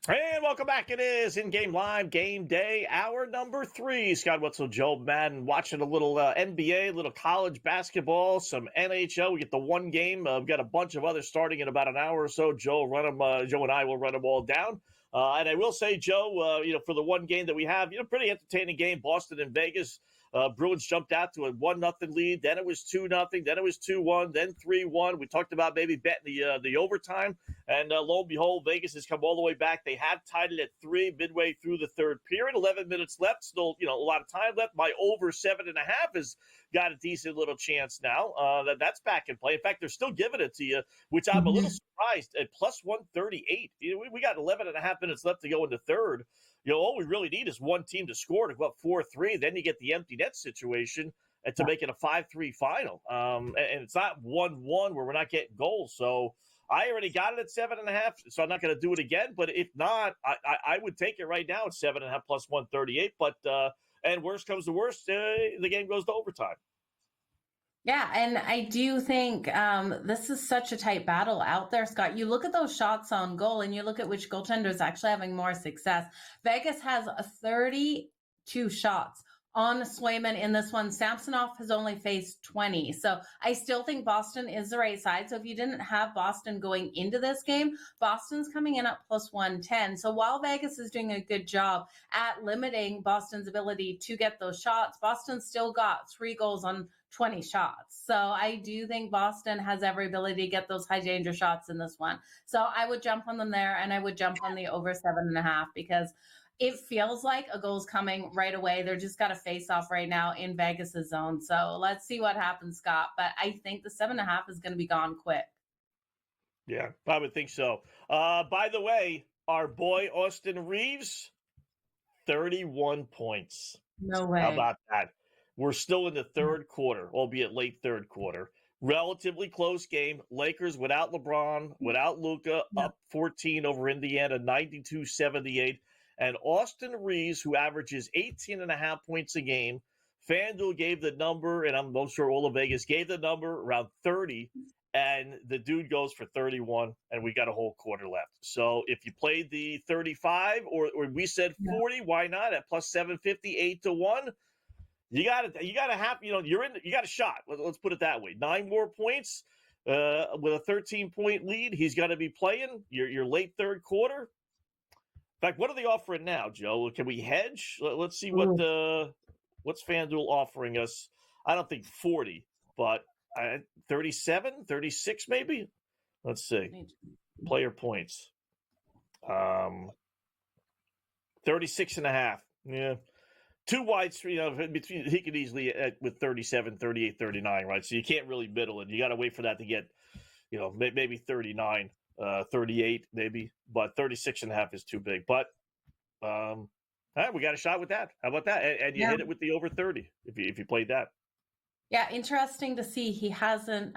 And welcome back. It is In-Game Live Game Day, hour number 3. Scott Wetzel, Joe Madden, watching a little NBA, a little college basketball, some NHL. We get the one game. We've got a bunch of others starting in about an hour or so. Joe and I will run them all down. And I will say, Joe, for the one game that we have, pretty entertaining game, Boston and Vegas. Bruins jumped out to a 1-0 lead. Then it was 2-0. Then it was 2-1. Then 3-1. We talked about maybe betting the overtime. And lo and behold, Vegas has come all the way back. They have tied it at 3 midway through the third period. 11 minutes left. Still, a lot of time left. My over 7.5 has got a decent little chance now. That's back in play. In fact, they're still giving it to you, which I'm a little surprised at plus 138. We got 11.5 minutes left to go in the third. All we really need is one team to score to go up 4-3. Then you get the empty net situation and to make it a 5-3 final. And it's not 1-1 where we're not getting goals. So I already got it at 7.5, so I'm not going to do it again. But if not, I would take it right now at 7.5 plus 138. But and worst comes to worst, the game goes to overtime. Yeah, and I do think this is such a tight battle out there, Scott. You look at those shots on goal and you look at which goaltender is actually having more success. Vegas has 32 shots on Swayman in this one. Samsonov has only faced 20. So I still think Boston is the right side. So if you didn't have Boston going into this game, Boston's coming in at plus 110. So while Vegas is doing a good job at limiting Boston's ability to get those shots, Boston still got 3 goals on 20 shots. So I do think Boston has every ability to get those high danger shots in this one. So I would jump on them there, and I would jump on the over 7.5 because it feels like a goal's coming right away. They're just got a face off right now in Vegas' zone. So let's see what happens, Scott. But I think the 7.5 is going to be gone quick. Yeah, I would think so. By the way, our boy Austin Reeves, 31 points. No way. How about that? We're still in the third quarter, albeit late third quarter. Relatively close game. Lakers without LeBron, without Luka, up 14 over Indiana, 92-78. And Austin Reeves, who averages 18.5 points a game, FanDuel gave the number, and I'm most sure all of Vegas gave the number, around 30. And the dude goes for 31, and we got a whole quarter left. So if you played the 35, or we said 40, why not? At plus 750, 8-1. You got to have, you got a shot. Let's put it that way. 9 more points with a 13-point lead. He's got to be playing your late third quarter. In fact, what are they offering now, Joe? Can we hedge? Let's see what's FanDuel offering us. I don't think 40, but 37, 36 maybe. Let's see. Player points. 36.5. Yeah. 2 wides, between he could easily with 37, 38, 39, right? So you can't really middle it. You got to wait for that to get, maybe 39, 38 maybe, but 36.5 is too big. But all right, we got a shot with that. How about that? And you hit it with the over 30 if you played that. Yeah, interesting to see. He hasn't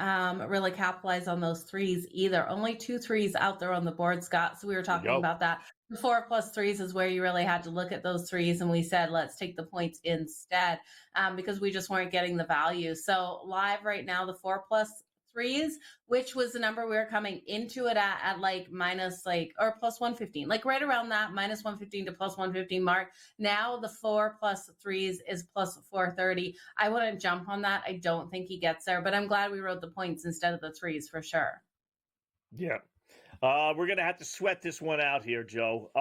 really capitalized on those threes either. Only 2 threes out there on the board, Scott. So we were talking about that. The 4+ threes is where you really had to look at those threes. And we said, let's take the points instead because we just weren't getting the value. So live right now, the 4+ threes, which was the number we were coming into it at like minus or plus 115, like right around that minus 115 to plus 115 mark. Now the 4+ threes is plus 430. I wouldn't jump on that. I don't think he gets there, but I'm glad we wrote the points instead of the threes for sure. Yeah. We're going to have to sweat this one out here, Joe.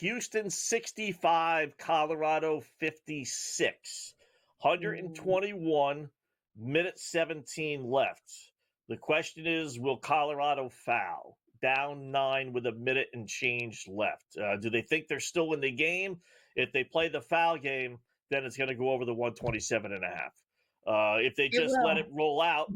Houston 65, Colorado 56. 121, minute 17 left. The question is, will Colorado foul? Down 9 with a minute and change left. Do they think they're still in the game? If they play the foul game, then it's going to go over the 127.5. If they just let it roll out,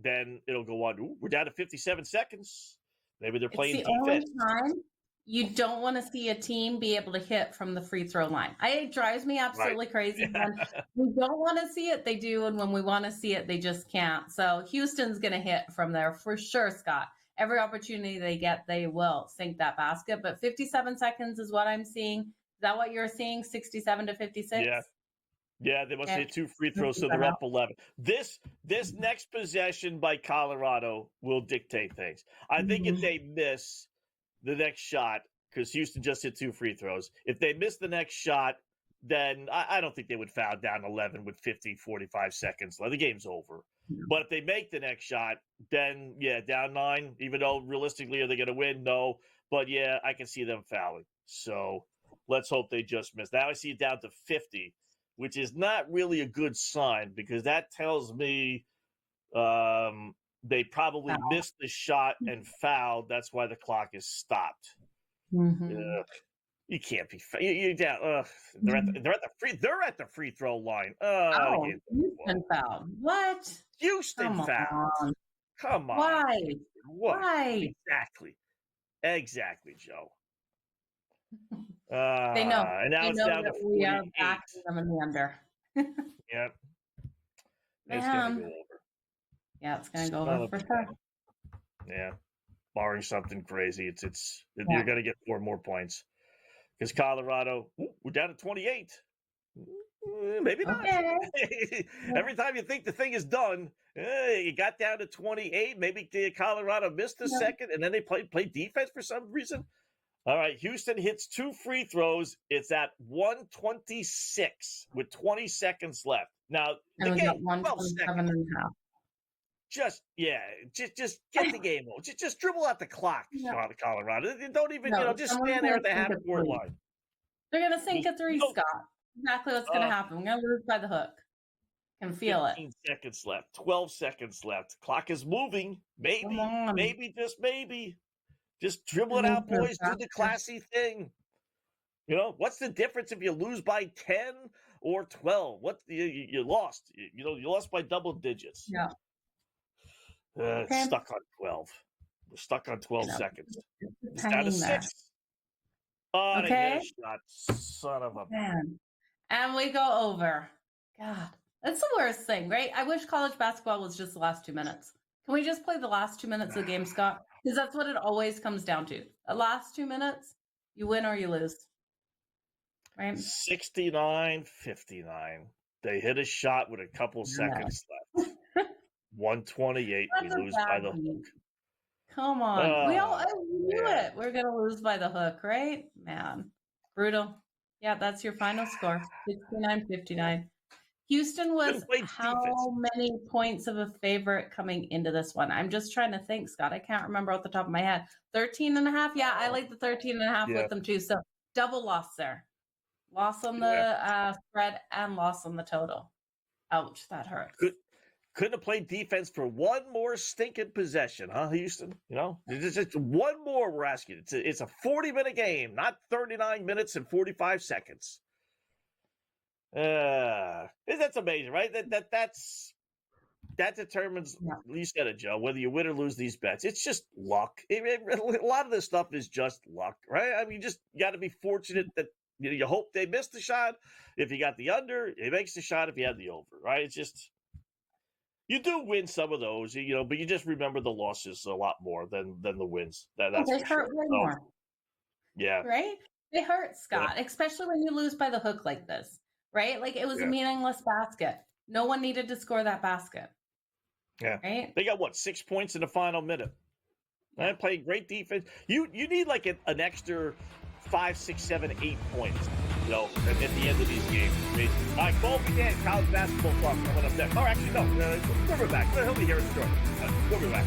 then it'll go on. Ooh, we're down to 57 seconds. Maybe they're playing defense. Only time you don't want to see a team be able to hit from the free throw line. It drives me absolutely crazy. When we don't want to see it, they do. And when we want to see it, they just can't. So Houston's going to hit from there for sure, Scott. Every opportunity they get, they will sink that basket. But 57 seconds is what I'm seeing. Is that what you're seeing? 67 to 56? Yeah, they must hit 2 free throws, so they're up 11. This next possession by Colorado will dictate things. I think if they miss the next shot, because Houston just hit 2 free throws. If they miss the next shot, then I don't think they would foul down 11 with 45 seconds left. The game's over. But if they make the next shot, then, yeah, down 9, even though realistically, are they going to win? No. But, yeah, I can see them fouling. So let's hope they just miss. Now I see it down to 50, which is not really a good sign because that tells me they probably missed the shot and fouled. That's why the clock is stopped. Mm-hmm. You can't be. You're down. They're at the free throw line. Houston fouled. What? Houston fouled. Come on. Why? What? Why? Exactly, Joe. They know. And now they it's know down that to 48. we are backing them in the under. Yep. It's gonna go over. Yeah, it's gonna go over for sure. Yeah, barring something crazy, you're gonna get 4 more points because Colorado. We're down to 28. Maybe not. Okay. Every time you think the thing is done, you got down to 28. Maybe Colorado missed a second, and then they play defense for some reason. All right, Houston hits 2 free throws. It's at 126 with 20 seconds left. Now, the game, 12 seconds. Just get the game over. Just dribble out the clock, Colorado. Don't even, just stand there at the half-court line. They're going to sink a 3, Scott. Exactly what's going to happen. We're going to lose by the hook. Can feel 15 seconds left. 12 seconds left. Clock is moving. Maybe, just maybe. Just dribble it out, boys. Do the classy thing. What's the difference if you lose by 10 or 12? What you lost? You lost by double digits. Yeah. Stuck on 12. We're stuck on 12 seconds. It's down to 6. Oh, they hit a shot. Son of a man. And we go over. God, that's the worst thing, right? I wish college basketball was just the last 2 minutes. Can we just play the last 2 minutes of the game, Scott? Because that's what it always comes down to. The last 2 minutes, you win or you lose. Right? 69-59. They hit a shot with a couple seconds left. 128. We lose by the hook. Come on. We knew it. We're going to lose by the hook, right? Man. Brutal. Yeah, that's your final score. 69-59. Houston was how many points of a favorite coming into this one? I'm just trying to think, Scott. I can't remember off the top of my head. 13.5? Yeah, I like the 13.5 with them too. So double loss there. Loss on the spread and loss on the total. Ouch, that hurts. Couldn't have played defense for one more stinking possession, huh, Houston? It's just one more we're asking. It's a 40-minute game, not 39 minutes and 45 seconds. That's amazing, right? That determines, you said it, Joe, whether you win or lose these bets. It's just luck. A lot of this stuff is just luck, right? I mean, you got to be fortunate that you hope they missed the shot. If you got the under, it makes the shot if you had the over, right? It's just, you do win some of those, but you just remember the losses a lot more than the wins. That's they hurt way more. Yeah. Right? They hurt, Scott, especially when you lose by the hook like this. Right? Like it was a meaningless basket. No one needed to score that basket. Yeah. Right? They got 6 points in the final minute. Right? Playing great defense. You need like an extra 5, 6, 7, 8 points, at the end of these games. All right, Cole began college basketball talk coming up next. Oh, actually, no. We'll be back. He'll be here in short. We'll be back.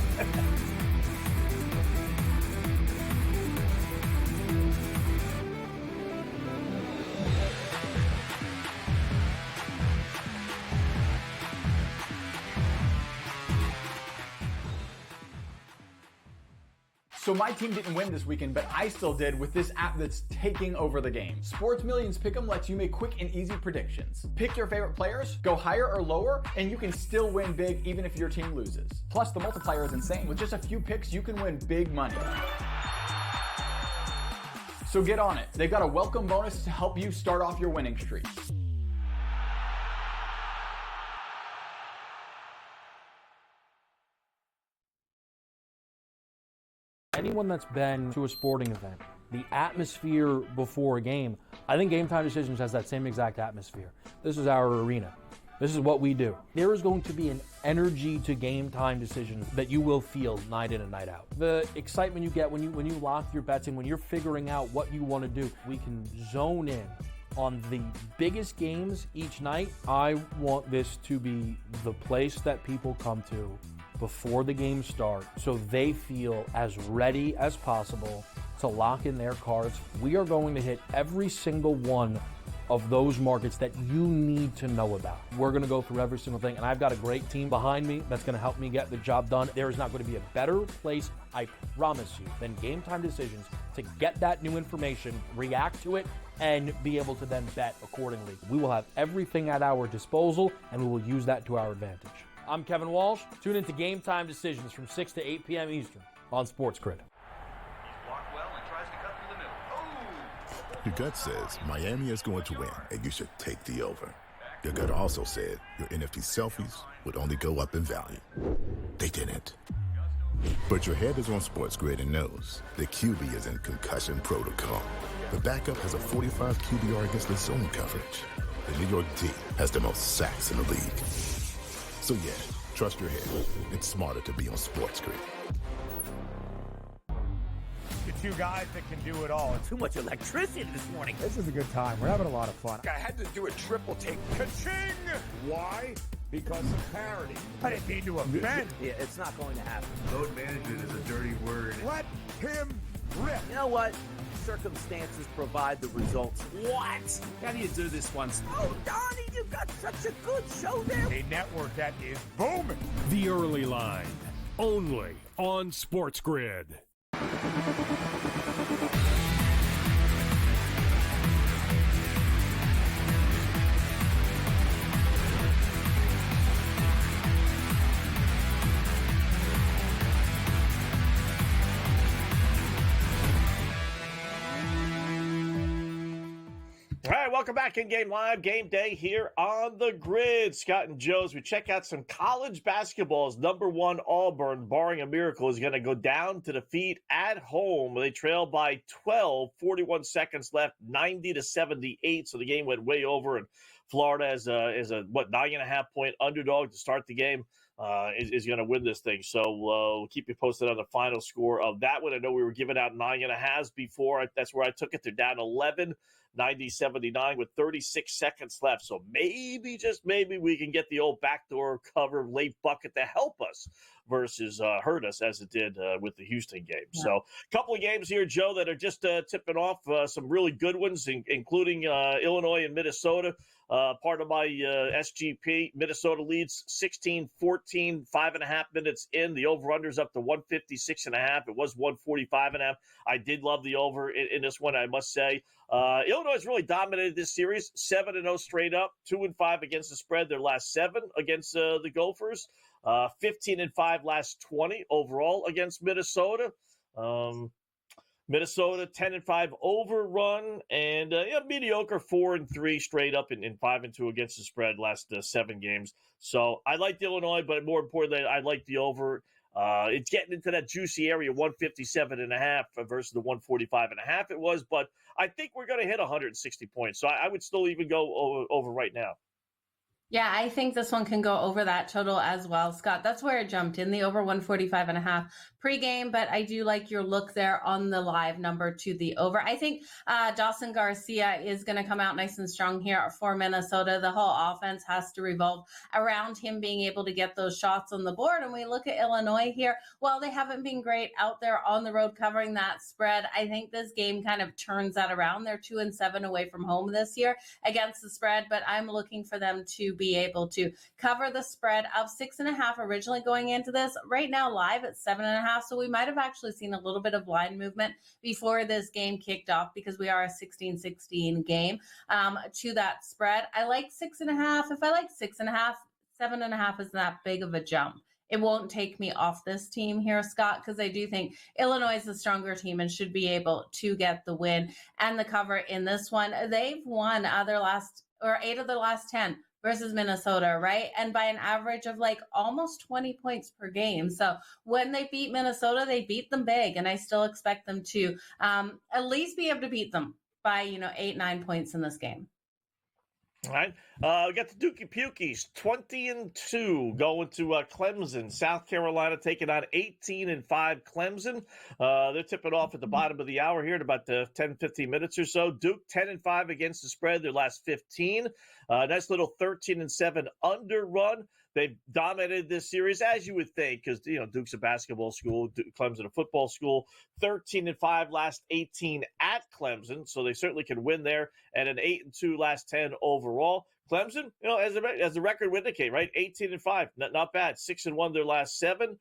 So my team didn't win this weekend, but I still did with this app that's taking over the game. Sports Millions Pick'em lets you make quick and easy predictions. Pick your favorite players, go higher or lower, and you can still win big even if your team loses. Plus, the multiplier is insane. With just a few picks, you can win big money. So get on it. They've got a welcome bonus to help you start off your winning streak. Anyone that's been to a sporting event, the atmosphere before a game, I think Game Time Decisions has that same exact atmosphere. This is our arena. This is what we do. There is going to be an energy to game time decisions that you will feel night in and night out. The excitement you get when you lock your bets in, when you're figuring out what you want to do, we can zone in on the biggest games each night. I want this to be the place that people come to before the games start so they feel as ready as possible to lock in their cards. We are going to hit every single one of those markets that you need to know about. We're going to go through every single thing, and I've got a great team behind me that's going to help me get the job done. There is not going to be a better place, I promise you, than Game Time Decisions to get that new information, react to it, and be able to then bet accordingly. We will have everything at our disposal, and we will use that to our advantage. I'm Kevin Walsh. Tune into Game Time Decisions from 6 to 8 p.m. Eastern on SportsGrid. Your gut says Miami is going to win, and you should take the over. Your gut also said your NFT selfies would only go up in value. They didn't. But your head is on SportsGrid and knows the QB is in concussion protocol. The backup has a 45 QBR against the zone coverage. The New York D has the most sacks in the league. So yeah, trust your head. It's smarter to be on SportsGrid. The two guys that can do it all. Too much electricity this morning. This is a good time. We're having a lot of fun. I had to do a triple take. Ka-ching! Why? Because of parity. I didn't mean to offend. Yeah, it's not going to happen. Load management is a dirty word. Let him rip. You know what? Circumstances provide the results. What? How do you do this once? Oh, Donnie, you've got such a good show there. A network that is booming. The Early Line, only on SportsGrid. All right, welcome back in Game Live, Game Day here on the grid. Scott and Joe's, we check out some college basketballs. Number one, Auburn, barring a miracle, is going to go down to defeat at home. They trail by 12, 41 seconds left, 90-78. So the game went way over, and Florida is a 9.5 point underdog to start the game. Is going to win this thing. So we'll keep you posted on the final score of that one. I know we were giving out 9.5s before. That's where I took it. They're down 11. 90-79 with 36 seconds left. So maybe, just maybe, we can get the old backdoor cover late bucket to help us versus hurt us as it did with the Houston game. Yeah. So a couple of games here, Joe, that are just tipping off some really good ones, including Illinois and Minnesota. Part of my SGP. Minnesota leads 16-14, 5.5 minutes in. The over-under's up to 156.5. It was 145.5. I did love the over in this one, I must say. Illinois has really dominated this series, 7-0 straight up, 2-5 against the spread. Their last 7 against the Gophers, 15-5 last 20 overall against Minnesota. Minnesota 10-5 overrun, and mediocre 4-3 straight up and 5-2 against the spread last 7 games. So I like the Illinois, but more importantly, I like the over. It's getting into that juicy area, 157.5 versus the 145.5 it was, but I think we're going to hit 160 points. So I would still even go over right now. Yeah, I think this one can go over that total as well, Scott. That's where it jumped in, the over 145.5 pregame, but I do like your look there on the live number to the over. I think Dawson Garcia is going to come out nice and strong here for Minnesota. The whole offense has to revolve around him being able to get those shots on the board. And we look at Illinois here. Well, they haven't been great out there on the road covering that spread. I think this game kind of turns that around. They're 2-7 away from home this year against the spread, but I'm looking for them to be able to cover the spread of 6.5 originally going into this. Right now live at 7.5. So we might have actually seen a little bit of line movement before this game kicked off because we are a 16-16 game to that spread. I like 6.5. If I like 6.5, 7.5 is that big of a jump. It won't take me off this team here, Scott, because I do think Illinois is the stronger team and should be able to get the win and the cover in this one. They've won 8 of their last 10 versus Minnesota, right? And by an average of like almost 20 points per game. So when they beat Minnesota, they beat them big. And I still expect them to at least be able to beat them by, 8-9 points in this game. All right. We got the Dookie Pukies, 20-2, going to Clemson. South Carolina taking on 18-5 Clemson. They're tipping off at the bottom of the hour here in about 10, 15 minutes or so. Duke 10-5 against the spread, their last 15. Nice little 13-7 under run. They've dominated this series, as you would think, because Duke's a basketball school, Clemson a football school. 13-5 last 18 at Clemson, so they certainly can win there. And an 8-2 last 10 overall. Clemson, as the record would indicate, right? 18-5, not bad. 6-1 their last 7.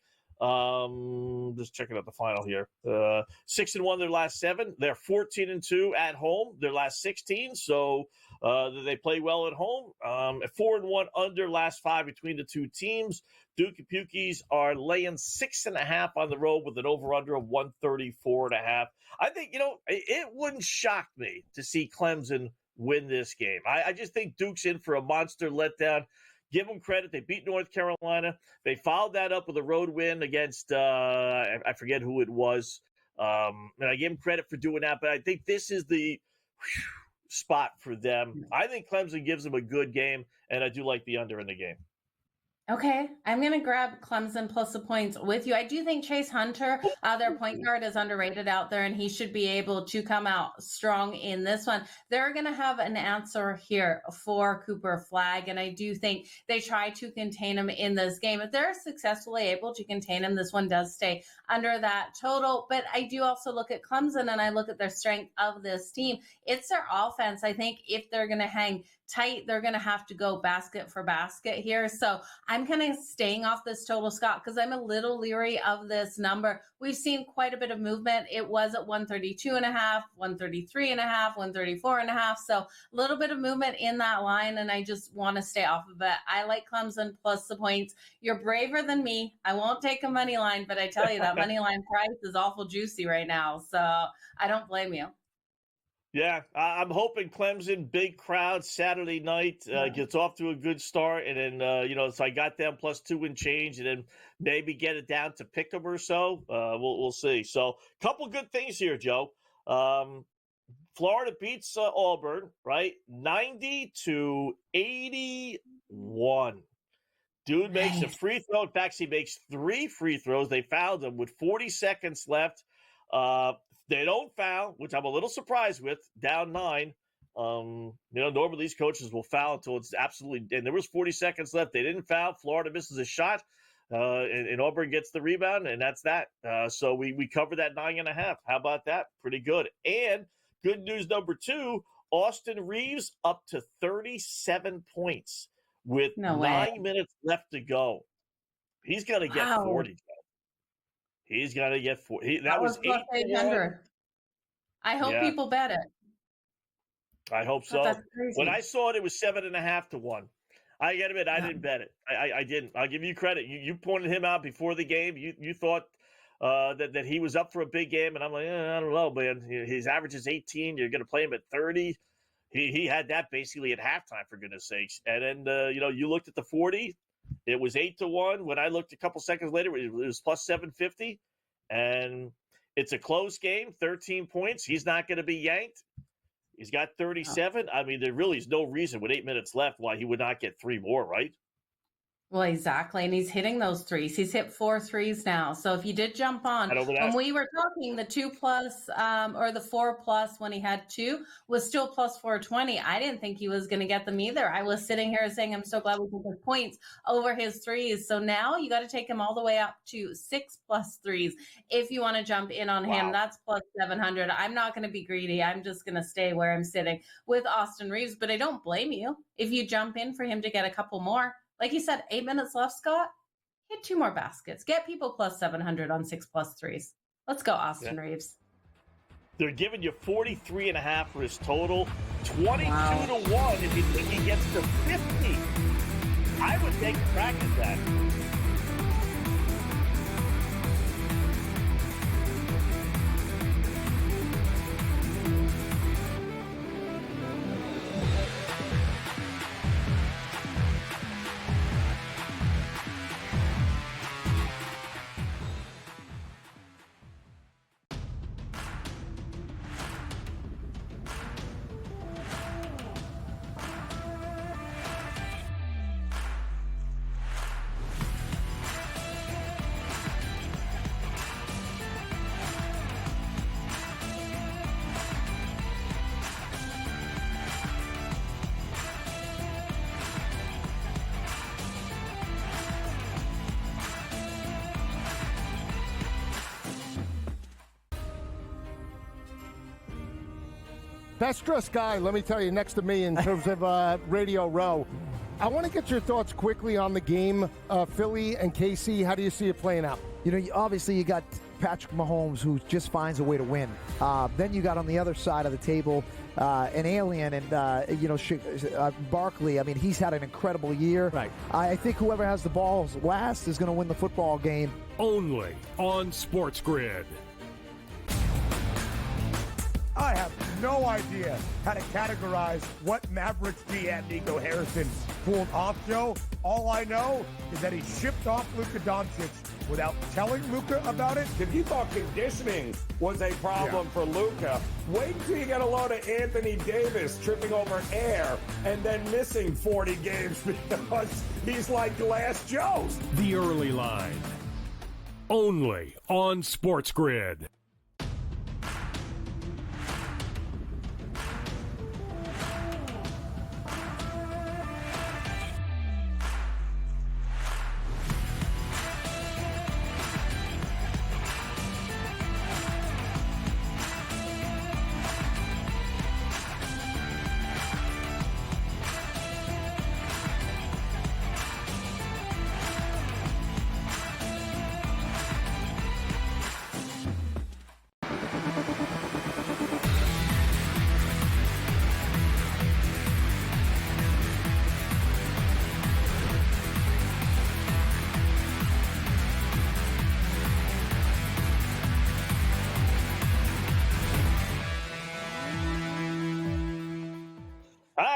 Just checking out the final here. 6-1 their last 7. They're 14-2 at home, their last 16. So they play well at home. 4-1 under last 5 between the two teams. Duke and Pukies are laying 6.5 on the road with an over-under of 134.5. I think, it wouldn't shock me to see Clemson win this game. I just think Duke's in for a monster letdown. Give them credit. They beat North Carolina. They followed that up with a road win against, I forget who it was. And I give them credit for doing that, but I think this is the spot for them. I think Clemson gives them a good game, and I do like the under in the game. Okay, I'm going to grab Clemson plus the points with you. I do think Chase Hunter, their point guard, is underrated out there, and he should be able to come out strong in this one. They're going to have an answer here for Cooper Flagg, and I do think they try to contain him in this game. If they're successfully able to contain him, this one does stay under that total. But I do also look at Clemson, and I look at their strength of this team. It's their offense. I think if they're going to hang tight, they're going to have to go basket for basket here. So I'm kind of staying off this total, Scott, because I'm a little leery of this number. We've seen quite a bit of movement. It was at 132.5, 133.5, 134.5. So a little bit of movement in that line, and I just want to stay off of it. I like Clemson plus the points. You're braver than me. I won't take a money line, but I tell you that money line price is awful juicy right now. So I don't blame you. Yeah, I'm hoping Clemson, big crowd Saturday night, gets off to a good start. And then, so I got them plus 2 and change, and then maybe get it down to pick 'em or so. We'll see. So a couple good things here, Joe. Florida beats Auburn, right? 90-81. Dude makes a free throw. In fact, he makes 3 free throws. They fouled him with 40 seconds left. They don't foul, which I'm a little surprised with, down 9. Normally these coaches will foul until it's absolutely – and there was 40 seconds left. They didn't foul. Florida misses a shot, and Auburn gets the rebound, and that's that. So we covered that 9.5. How about that? Pretty good. And good news number 2, Austin Reeves up to 37 points with 9 minutes left to go. He's going to get 40. He's going to get 40. That was 800. I hope people bet it. I hope so. When I saw it, it was 7.5 to 1. I got to admit, I didn't bet it. I didn't. I'll give you credit. You pointed him out before the game. You thought that he was up for a big game, and I'm like, I don't know, man. His average is 18. You're going to play him at 30. He had that basically at halftime, for goodness sakes. And then you looked at the 40. It was 8 to 1. When I looked a couple seconds later, it was plus 750, and it's a close game. 13 points. He's not going to be yanked. He's got 37. I mean, there really is no reason with 8 minutes left why he would not get 3 more, right? Well, exactly. And he's hitting those threes. He's hit 4 threes now. So if you did jump on, when we were talking, the 2+ or the 4+ when he had 2 was still plus 420. I didn't think he was going to get them either. I was sitting here saying, I'm so glad we took his points over his threes. So now you got to take him all the way up to 6+ threes. If you want to jump in on him, that's plus 700. I'm not going to be greedy. I'm just going to stay where I'm sitting with Austin Reeves, but I don't blame you if you jump in for him to get a couple more. Like you said, 8 minutes left, Scott. Hit 2 more baskets. Get people plus 700 on 6+ threes. Let's go, Austin Reeves. They're giving you 43.5 for his total. 22 to 1 if you think he gets to 50. I would take a crack at that. best dressed guy, let me tell you, next to me in terms of Radio Row. I want to get your thoughts quickly on the game, Philly and KC. How do you see it playing out? You know, obviously you got Patrick Mahomes, who just finds a way to win. Then you got on the other side of the table an alien and, Barkley. I mean, he's had an incredible year. Right. I think whoever has the balls last is going to win the football game. Only on SportsGrid. I have no idea how to categorize what Mavericks GM Nico Harrison pulled off, Joe. All I know is that he shipped off Luka Doncic without telling Luka about it. If you thought conditioning was a problem for Luka, wait until you get a load of Anthony Davis tripping over air and then missing 40 games because he's like Glass Joe. The Early Line. Only on SportsGrid.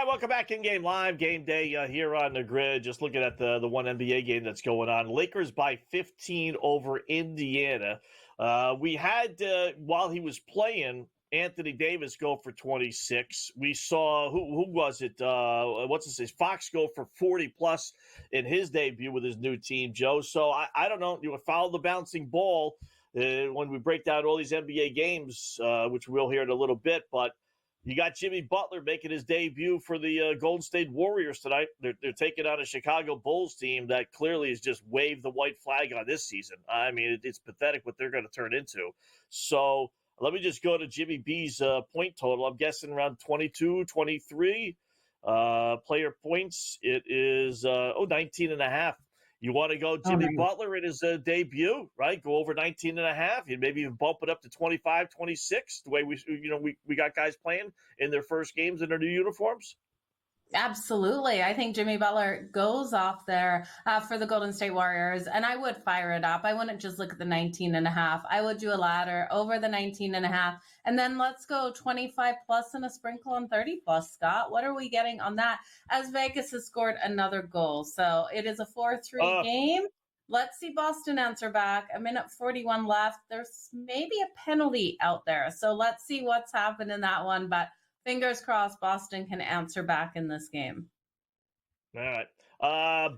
Welcome back in Game Live, Game Day here on the grid. Just looking at the one NBA game that's going on. Lakers by 15 over Indiana. We had, while he was playing, Anthony Davis go for 26. We saw, who was it? Fox go for 40-plus in his debut with his new team, Joe. So I don't know. You follow the bouncing ball when we break down all these NBA games, which we'll hear in a little bit, but you got Jimmy Butler making his debut for the Golden State Warriors tonight. They're taking on a Chicago Bulls team that clearly has just waved the white flag on this season. I mean, it's pathetic what they're going to turn into. So let me just go to Jimmy B's point total. I'm guessing around 22, 23 player points. It is 19 and a half. You want to go Jimmy Butler in his debut, right? Go over 19 and a half. You maybe even bump it up to 25, 26, the way we got guys playing in their first games in their new uniforms. Absolutely. I think Jimmy Butler goes off there for the Golden State Warriors, and I would fire it up. I wouldn't just look at the 19 and a half. I would do a ladder over the 19 and a half, and then let's go 25 plus and a sprinkle on 30 plus, Scott. What are we getting on that? As Vegas has scored another goal. So it is a 4-3 game. Let's see Boston answer back. A minute 41 left. There's maybe a penalty out there. So let's see what's happened in that one, but fingers crossed Boston can answer back in this game. All right.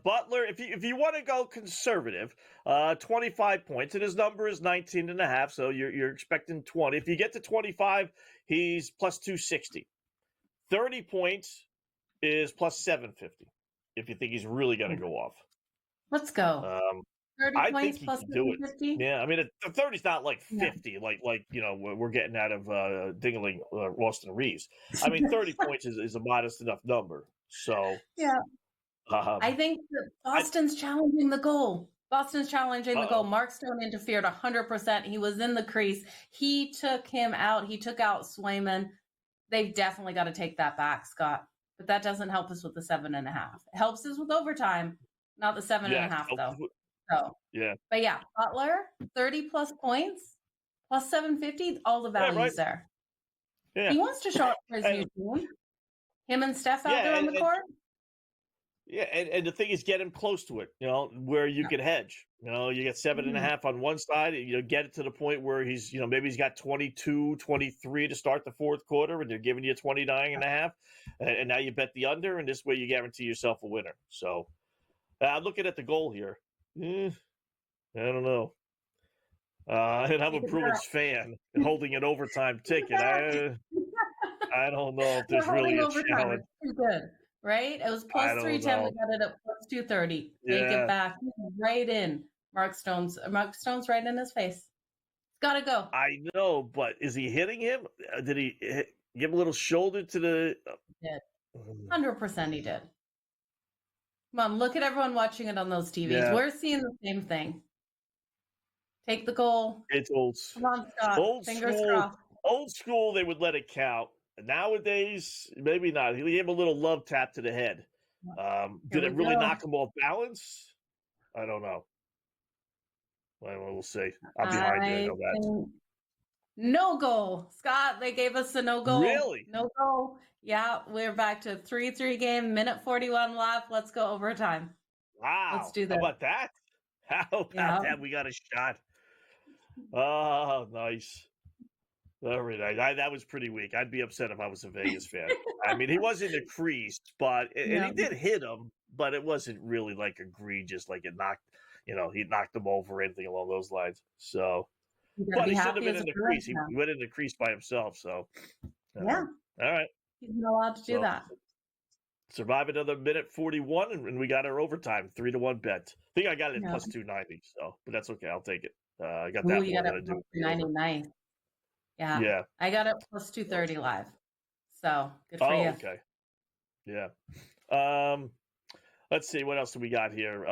Butler, if you want to go conservative, 25 points, and his number is 19 and a half, so you're expecting 20. If you get to 25, he's plus 260. 30 points is plus 750, if you think he's really going to go off. Let's go. 30 points plus 750? Yeah, I mean, 30's not like 50, like we're getting out of Dingling, Ralston Reeves. I mean, 30 points is a modest enough number. So yeah, I think that Boston's challenging the goal. Boston's challenging the goal. Mark Stone interfered 100%. He was in the crease. He took him out. He took out Swayman. They've definitely got to take that back, Scott. But that doesn't help us with the 7.5. It helps us with overtime, not the 7.5 though. So, yeah. But yeah, Butler, 30 plus points, plus 750, all the values there. Yeah. He wants to show up for his new team. Him and Steph out there on the court. Yeah, and the thing is, get him close to it, where you could hedge. You get 7.5 on one side, get it to the point where he's, maybe he's got 22, 23 to start the fourth quarter, and they're giving you 29 and a half, and now you bet the under, and this way you guarantee yourself a winner. So I'm looking at the goal here. I don't know. And I'm a Bruins fan holding an overtime ticket. I don't know if there's really a challenge. Too good, right? It was plus 310. We got it at plus 230. Take it back. Right in. Mark Stone's right in his face. It's got to go. I know, but is he hitting him? Did he Give a little shoulder to the. He did. 100% he did. Come on, look at everyone watching it on those TVs. Yeah. We're seeing the same thing. Take the goal. It's old. Come on, Scott. Fingers crossed. Old school, they would let it count. Nowadays, maybe not. He gave a little love tap to the head. Did it really knock him off balance? I don't know. Well, we'll see. I'm behind you. I know that. No goal. Scott, they gave us a no goal. Really? No goal. Yeah, we're back to 3-3 game, minute 41 left. Let's go overtime. Wow. Let's do that. How about that? How about that? We got a shot. Oh, nice. Very nice. That was pretty weak. I'd be upset if I was a Vegas fan. I mean, he was in the crease, but and he did hit him, but it wasn't really like egregious, like it knocked, he knocked him over or anything along those lines. So, but he shouldn't have been in the crease. He went in the crease by himself. So, yeah. All right. He's not allowed to do that. Survive another minute 41, and we got our overtime 3-1 bet. I think I got it at plus 290. So, but that's okay. I'll take it. I got that. You got it plus 299. Yeah. Yeah. I got it plus 230 live. So good for you. Okay. Yeah. Let's see. What else do we got here?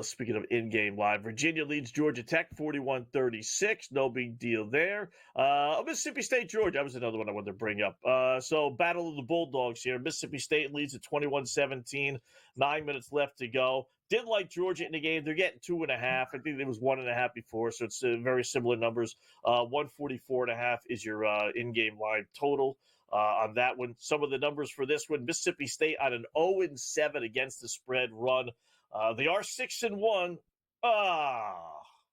Speaking of in-game live, Virginia leads Georgia Tech 41-36. No big deal there. Mississippi State, Georgia. That was another one I wanted to bring up. So Battle of the Bulldogs here. Mississippi State leads at 21-17. 9 minutes left to go. Didn't like Georgia in the game. They're getting 2.5. I think it was 1.5 before, so it's very similar numbers. 144.5 is your in-game live total. On that one, some of the numbers for this one: Mississippi State on an 0-7 against the spread run. They are 6-1.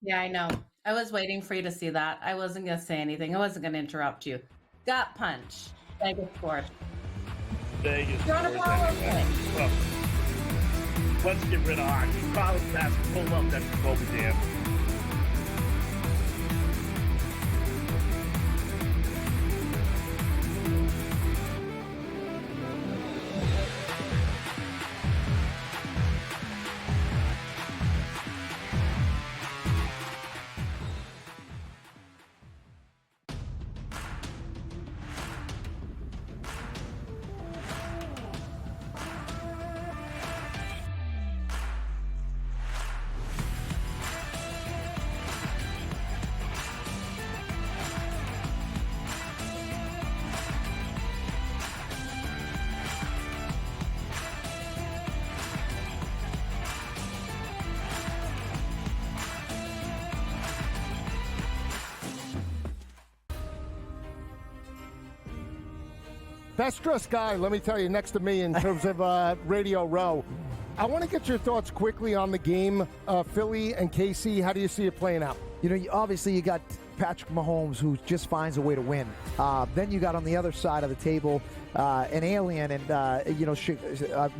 Yeah, I know. I was waiting for you to see that. I wasn't going to say anything. I wasn't going to interrupt you. Got punch. Vegas scored. Vegas You're on a power play. Well, let's get rid of hockey. College basketball, pull up. That's Kobe Dam. Best dressed guy, let me tell you, next to me in terms of Radio Row. I want to get your thoughts quickly on the game, Philly and KC. How do you see it playing out? Obviously you got Patrick Mahomes, who just finds a way to win. Then you got on the other side of the table an alien, and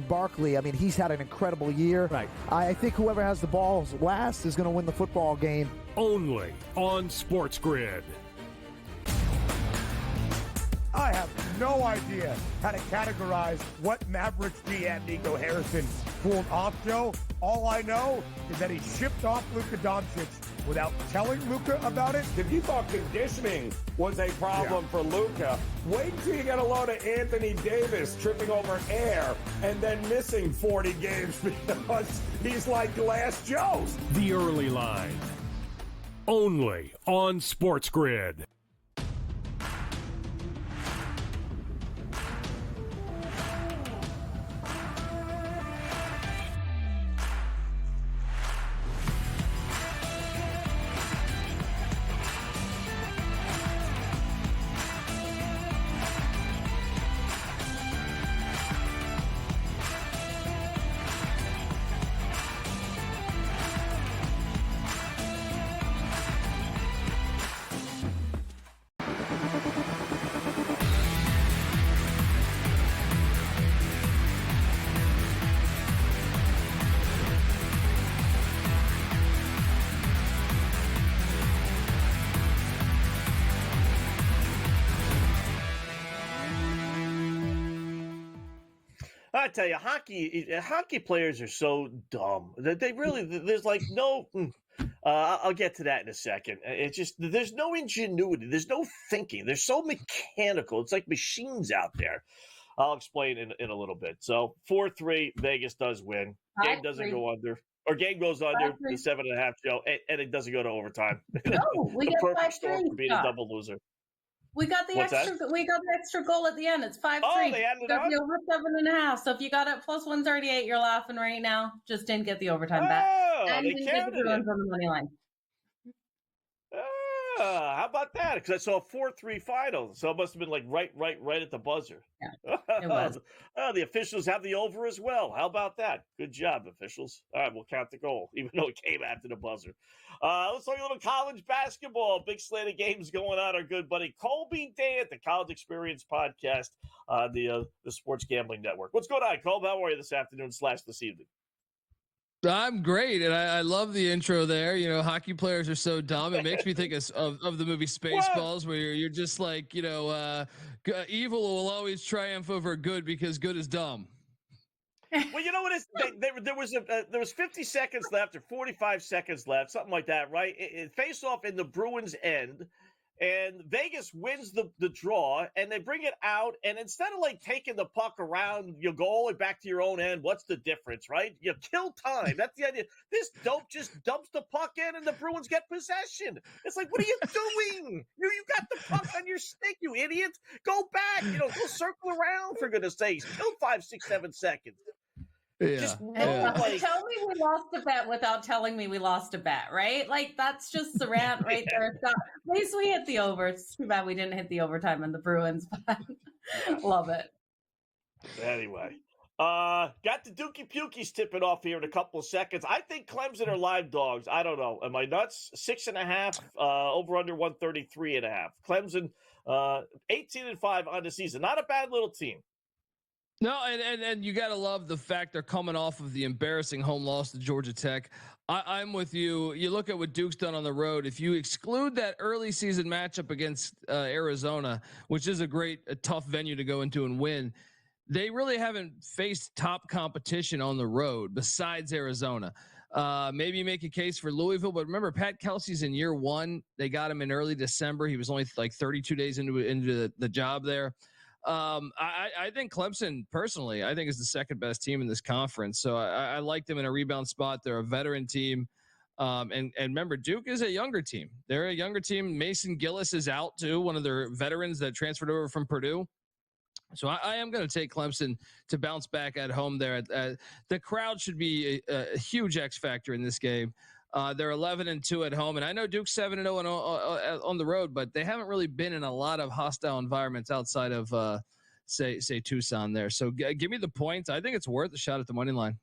Barkley. I mean, he's had an incredible year. Right. I think whoever has the balls last is going to win the football game. Only on SportsGrid. I have no idea how to categorize what Mavericks GM Nico Harrison pulled off, Joe. All I know is that he shipped off Luka Doncic without telling Luka about it. If you thought conditioning was a problem for Luka, wait until you get a load of Anthony Davis tripping over air and then missing 40 games because he's like Glass Joe's. The early line. Only on SportsGrid. I tell you, hockey players are so dumb that they really, there's like no, I'll get to that in a second. It's just there's no ingenuity, there's no thinking, there's so mechanical. It's like machines out there. I'll explain in a little bit. So 4-3, Vegas does win. Game doesn't go under, or game goes under the 7.5 show, and it doesn't go to overtime. No, we the got perfect storm 5-3, for being a double loser. We got the What's extra. that? We got the extra goal at the end. It's 5-3. Oh, they added it got on? the over 7.5. So if you got it plus 138, you're laughing right now. Just didn't get the overtime bet. And they didn't get the counted Bruins it. on the money line. How about that? Because I saw a 4-3 final, so it must have been like right at the buzzer. Yeah, it was. The officials have the over as well. How about that? Good job, officials. All right, we'll count the goal, even though it came after the buzzer. Let's talk a little college basketball. Big slate of games going on. Our good buddy Colby Day at the College Experience Podcast, the Sports Gambling Network. What's going on, Colby? How are you this afternoon / this evening? I'm great, and I love the intro there. You know, hockey players are so dumb. It makes me think of the movie Spaceballs, where you're just like, you know, evil will always triumph over good because good is dumb. Well, you know what? There was 50 seconds left or 45 seconds left, something like that, right? It face off in the Bruins' end, and Vegas wins the draw, and they bring it out, and instead of like taking the puck around your goal and back to your own end, what's the difference, right? You kill time. That's the idea. This dope just dumps the puck in, and the Bruins get possession. It's like, what are you doing? You got the puck on your stick, you idiot. Go back. Go circle around, for goodness sakes. Kill 5, 6, 7 seconds. Yeah. Tell me we lost a bet without telling me we lost a bet, right? Like, that's just the rant right there. At least we hit the over. It's too bad we didn't hit the overtime in the Bruins, but love it. Anyway, got the Dookie Pukies tipping off here in a couple of seconds. I think Clemson are live dogs. I don't know. Am I nuts? 6.5, over under 133.5. Clemson, 18-5 on the season. Not a bad little team. No, and you got to love the fact they're coming off of the embarrassing home loss to Georgia Tech. I'm with you. You look at what Duke's done on the road. If you exclude that early season matchup against Arizona, which is a tough venue to go into and win, they really haven't faced top competition on the road besides Arizona. Maybe make a case for Louisville, but remember, Pat Kelsey's in year one. They got him in early December. He was only like 32 days into the job there. I think Clemson, personally, I think is the second best team in this conference. So I like them in a rebound spot. They're a veteran team. And remember, Duke is a younger team. They're a younger team. Mason Gillis is out too, one of their veterans that transferred over from Purdue. So I am going to take Clemson to bounce back at home there. The crowd should be a huge X factor in this game. They're 11-2 at home, and I know Duke's 7-0 on the road, but they haven't really been in a lot of hostile environments outside of say Tucson there. So give me the points. I think it's worth a shot at the money line.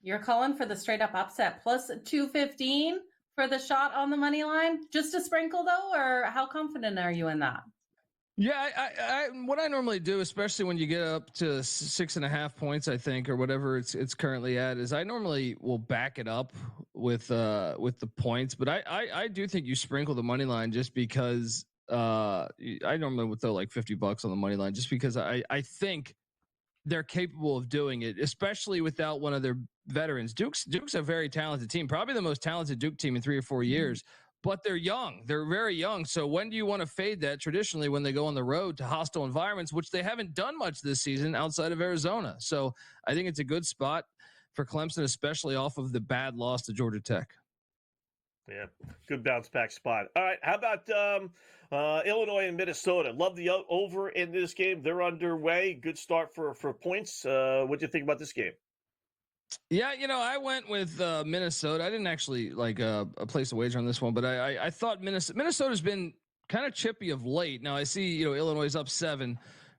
You're calling for the straight up upset plus 215 for the shot on the money line, just a sprinkle though, or how confident are you in that? Yeah, I what I normally do, especially when you get up to 6.5 points, I think, or whatever it's currently at, is I normally will back it up with the points. But I do think you sprinkle the money line just because I normally would throw like $50 on the money line just because I think they're capable of doing it, especially without one of their veterans. Duke's a very talented team, probably the most talented Duke team in 3 or 4 years. But they're young. They're very young. So when do you want to fade that? Traditionally, when they go on the road to hostile environments, which they haven't done much this season outside of Arizona. So I think it's a good spot for Clemson, especially off of the bad loss to Georgia Tech. Yeah, good bounce back spot. All right, how about Illinois and Minnesota? Love the over in this game. They're underway. Good start for points. What do you think about this game? Yeah, I went with Minnesota. I didn't actually like place a wager on this one, but I thought Minnesota's been kind of chippy of late. Now I see Illinois is up 7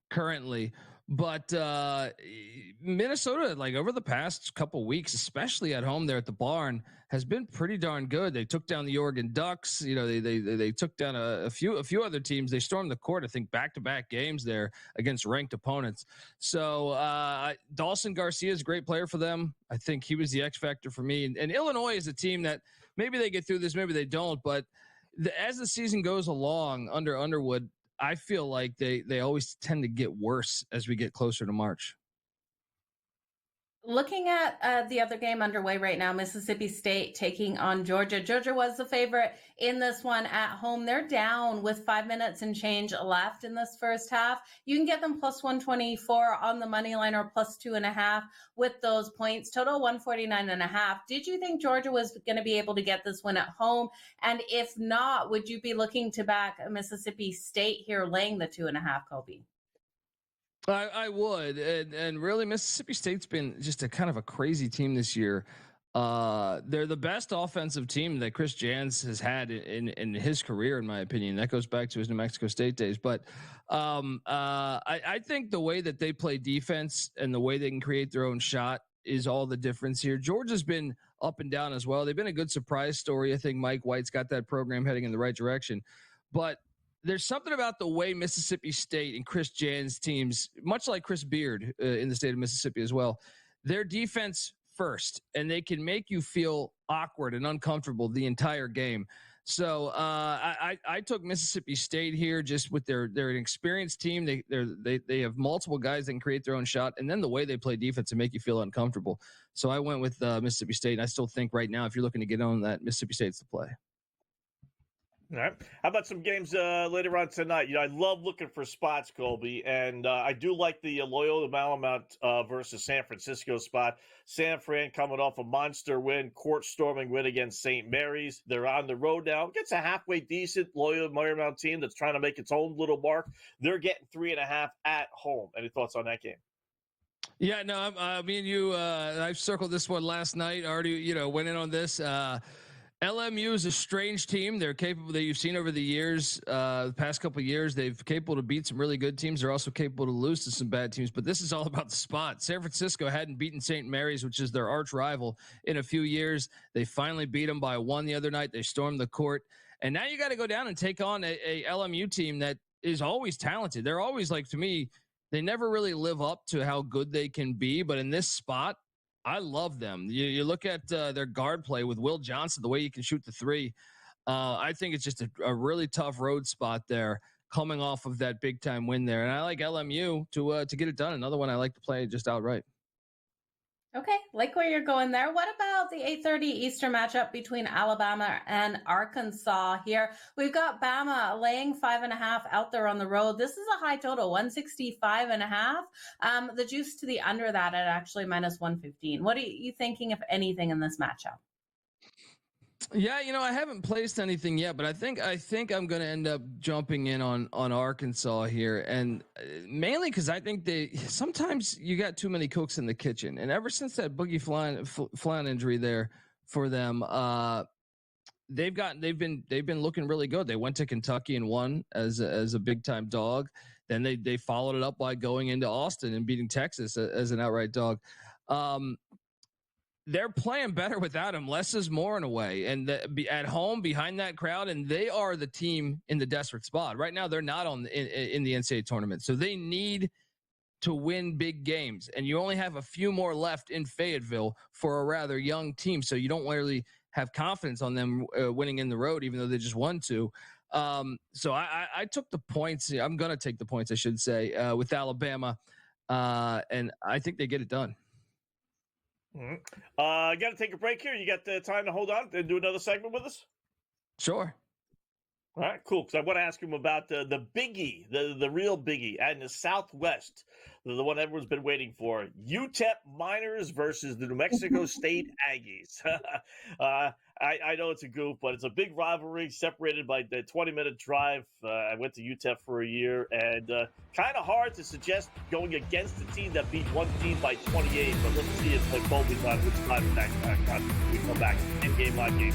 currently, but Minnesota, like over the past couple weeks, especially at home there at the Barn, has been pretty darn good. They took down the Oregon Ducks. They took down a few other teams. They stormed the court, I think, back-to-back games there against ranked opponents. So Dawson Garcia is a great player for them. I think he was the X factor for me. And Illinois is a team that maybe they get through this, maybe they don't. But as the season goes along under Underwood, I feel like they always tend to get worse as we get closer to March. Looking at the other game underway right now, Mississippi State taking on Georgia. Georgia was the favorite in this one at home. They're down with 5 minutes and change left in this first half. You can get them plus 124 on the money line or plus 2.5 with those points. Total 149.5. Did you think Georgia was going to be able to get this win at home? And if not, would you be looking to back Mississippi State here laying the 2.5, Kobe? I would, and really Mississippi State's been just a kind of a crazy team this year. They're the best offensive team that Chris Jans has had in his career, in my opinion. That goes back to his New Mexico State days. But I think the way that they play defense and the way they can create their own shot is all the difference here. Georgia's been up and down as well. They've been a good surprise story. I think Mike White's got that program heading in the right direction, but there's something about the way Mississippi State and Chris Jans teams, much like Chris Beard in the state of Mississippi as well, their defense first, and they can make you feel awkward and uncomfortable the entire game. So I took Mississippi State here just with they're an experienced team. They have multiple guys that can create their own shot, and then the way they play defense to make you feel uncomfortable. So I went with Mississippi State, and I still think right now if you're looking to get on that, Mississippi State's the play. All right. How about some games later on tonight? I love looking for spots, Colby, and I do like the Loyola Marymount versus San Francisco spot. San Fran coming off a monster win, court-storming win against St. Mary's. They're on the road now. Gets a halfway decent Loyola Marymount team that's trying to make its own little mark. They're getting 3.5 at home. Any thoughts on that game? Yeah, no, me and you, I've circled this one last night. Already, went in on this. LMU is a strange team. They're capable that you've seen over the years, the past couple of years. They've capable to beat some really good teams. They're also capable to lose to some bad teams. But this is all about the spot. San Francisco hadn't beaten St. Mary's, which is their arch rival, in a few years. They finally beat them by 1 the other night. They stormed the court, and now you got to go down and take on a LMU team that is always talented. They're always, like, to me, they never really live up to how good they can be. But in this spot, I love them. You look at their guard play with Will Johnson, the way he can shoot the three. I think it's just a really tough road spot there, coming off of that big time win there. And I like LMU to get it done. Another one I like to play just outright. Okay, like where you're going there. What about the 8:30 Eastern matchup between Alabama and Arkansas here? We've got Bama laying 5.5 out there on the road. This is a high total, 165.5. The juice to the under that at actually minus 115. What are you thinking, if anything, in this matchup? Yeah, I haven't placed anything yet, but I think I'm going to end up jumping in on Arkansas here, and mainly because I think sometimes you got too many cooks in the kitchen, and ever since that Boogie Flan injury there for them, they've been looking really good. They went to Kentucky and won as a big time dog. Then they followed it up by going into Austin and beating Texas as an outright dog. They're playing better without him. Less is more in a way. And at home behind that crowd, and they are the team in the desperate spot. Right now, they're not in the NCAA tournament. So they need to win big games. And you only have a few more left in Fayetteville for a rather young team. So you don't really have confidence on them winning in the road, even though they just won 2. So I took the points. I'm going to take the points, I should say, with Alabama. And I think they get it done. Mm-hmm. Got to take a break here. You got the time to hold on and do another segment with us? Sure. All right, cool. Because I want to ask him about the biggie, the real biggie, and the Southwest, the one everyone's been waiting for. UTEP Miners versus the New Mexico State Aggies. I know it's a goof, but it's a big rivalry separated by the 20-minute drive. I went to UTEP for a year, and kind of hard to suggest going against a team that beat one team by 28. But let's see if Colby's on which side of that we come back in Game Live Game.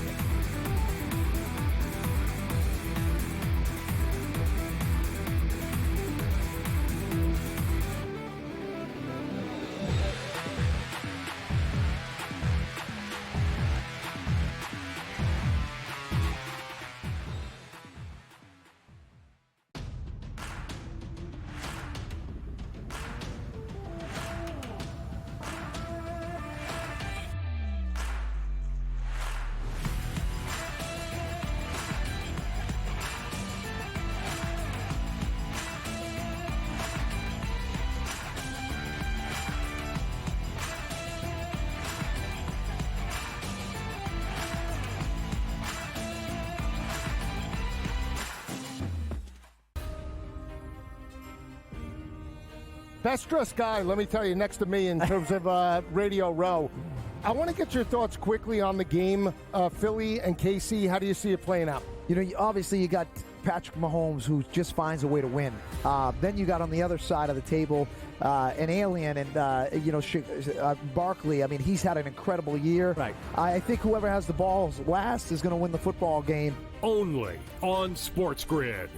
best dressed guy, let me tell you, next to me in terms of Radio Row. I want to get your thoughts quickly on the game, Philly and KC. How do you see it playing out? You know, obviously you got Patrick Mahomes, who just finds a way to win. Then you got on the other side of the table an alien and, Barkley. I mean, he's had an incredible year. Right. I think whoever has the balls last is going to win the football game. Only on SportsGrid.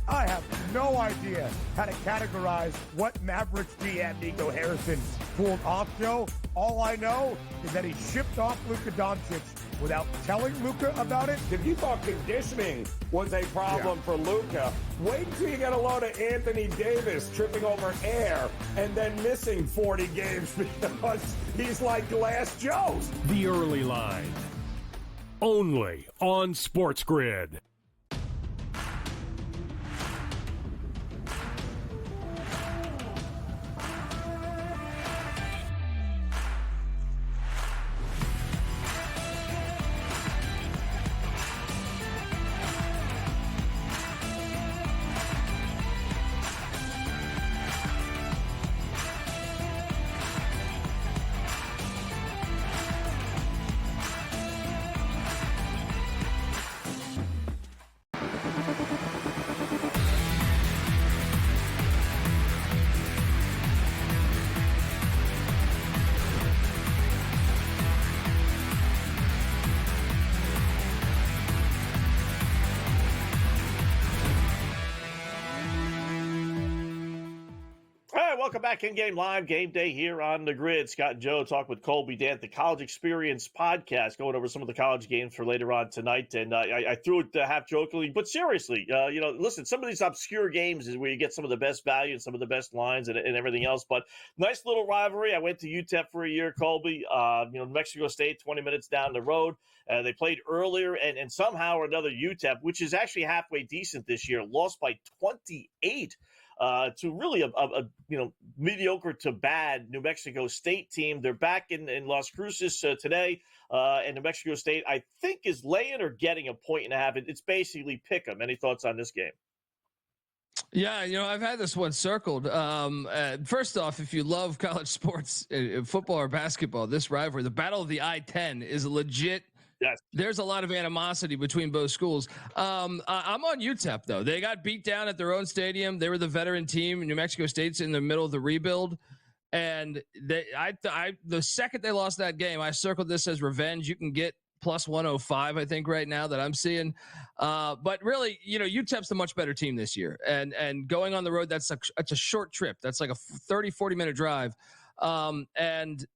I have no idea how to categorize what Mavericks GM Nico Harrison pulled off, Joe. All I know is that he shipped off Luka Doncic without telling Luka about it. If you thought conditioning was a problem for Luka, wait until you get a load of Anthony Davis tripping over air and then missing 40 games because he's like Glass Joe. The early line. Only on SportsGrid. Welcome back in-game live game day here on the grid. Scott and Joe talk with Colby Dant, the College Experience podcast, going over some of the college games for later on tonight. And I threw it half jokingly, but seriously, listen, some of these obscure games is where you get some of the best value and some of the best lines and everything else. But nice little rivalry. I went to UTEP for a year, Colby. New Mexico State, 20 minutes down the road. They played earlier, and somehow or another UTEP, which is actually halfway decent this year, lost by 28. To really a mediocre to bad New Mexico State team. They're back in Las Cruces today, and New Mexico State, I think, is laying or getting a 1.5. It's basically pick 'em. Any thoughts on this game? Yeah, I've had this one circled. First off, if you love college sports, football or basketball, this rivalry, the Battle of the I-10, is legit. Yes. There's a lot of animosity between both schools. I'm on UTEP though. They got beat down at their own stadium. They were the veteran team. New Mexico State's in the middle of the rebuild, and the second they lost that game, I circled this as revenge. You can get plus 105, I think, right now that I'm seeing. But really, UTEP's the much better team this year, and going on the road, that's a short trip. That's like a 30-40 minute drive, and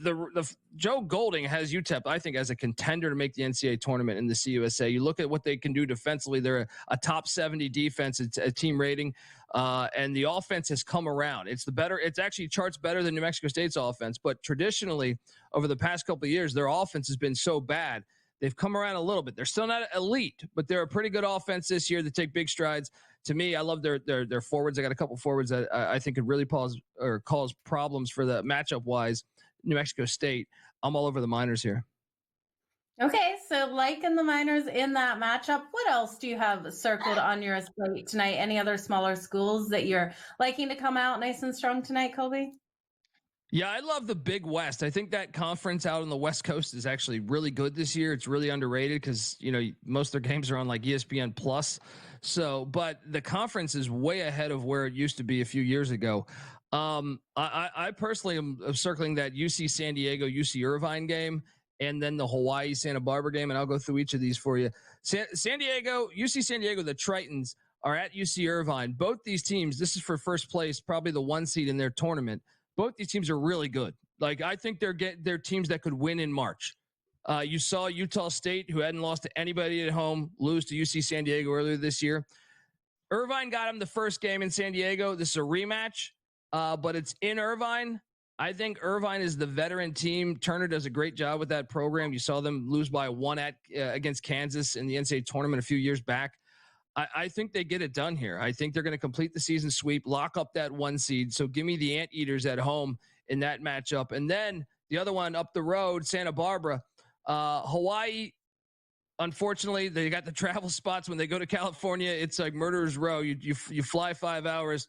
the Joe Golding has UTEP, I think, as a contender to make the NCAA tournament in the CUSA. You look at what they can do defensively. They're a top 70 defense. It's a team rating, and the offense has come around. It's actually charts better than New Mexico State's offense. But traditionally, over the past couple of years, their offense has been so bad. They've come around a little bit. They're still not elite, but they're a pretty good offense this year. They take big strides. To me, I love their forwards. I got a couple forwards that I think could really cause problems for the matchup wise. New Mexico State. I'm all over the Miners here. Okay, so liking the Miners in that matchup, what else do you have circled on your slate tonight? Any other smaller schools that you're liking to come out nice and strong tonight, Colby? Yeah, I love the Big West. I think that conference out on the West Coast is actually really good this year. It's really underrated because, most of their games are on like ESPN Plus. So, but the conference is way ahead of where it used to be a few years ago. I personally am circling that UC San Diego, UC Irvine game, and then the Hawaii Santa Barbara game. And I'll go through each of these for you. San Diego, UC San Diego, the Tritons are at UC Irvine. Both these teams, this is for first place, probably the 1 seed in their tournament. Both these teams are really good. Like, I think they're teams that could win in March. You saw Utah State, who hadn't lost to anybody at home, lose to UC San Diego earlier this year. Irvine got them the first game in San Diego. This is a rematch. But it's in Irvine. I think Irvine is the veteran team. Turner does a great job with that program. You saw them lose by 1 against Kansas in the NCAA tournament a few years back. I think they get it done here. I think they're going to complete the season sweep, lock up that 1 seed. So give me the Anteaters at home in that matchup. And then the other one up the road, Santa Barbara, Hawaii. unfortunately, they got the travel spots when they go to California. It's like murderer's row. You fly 5 hours.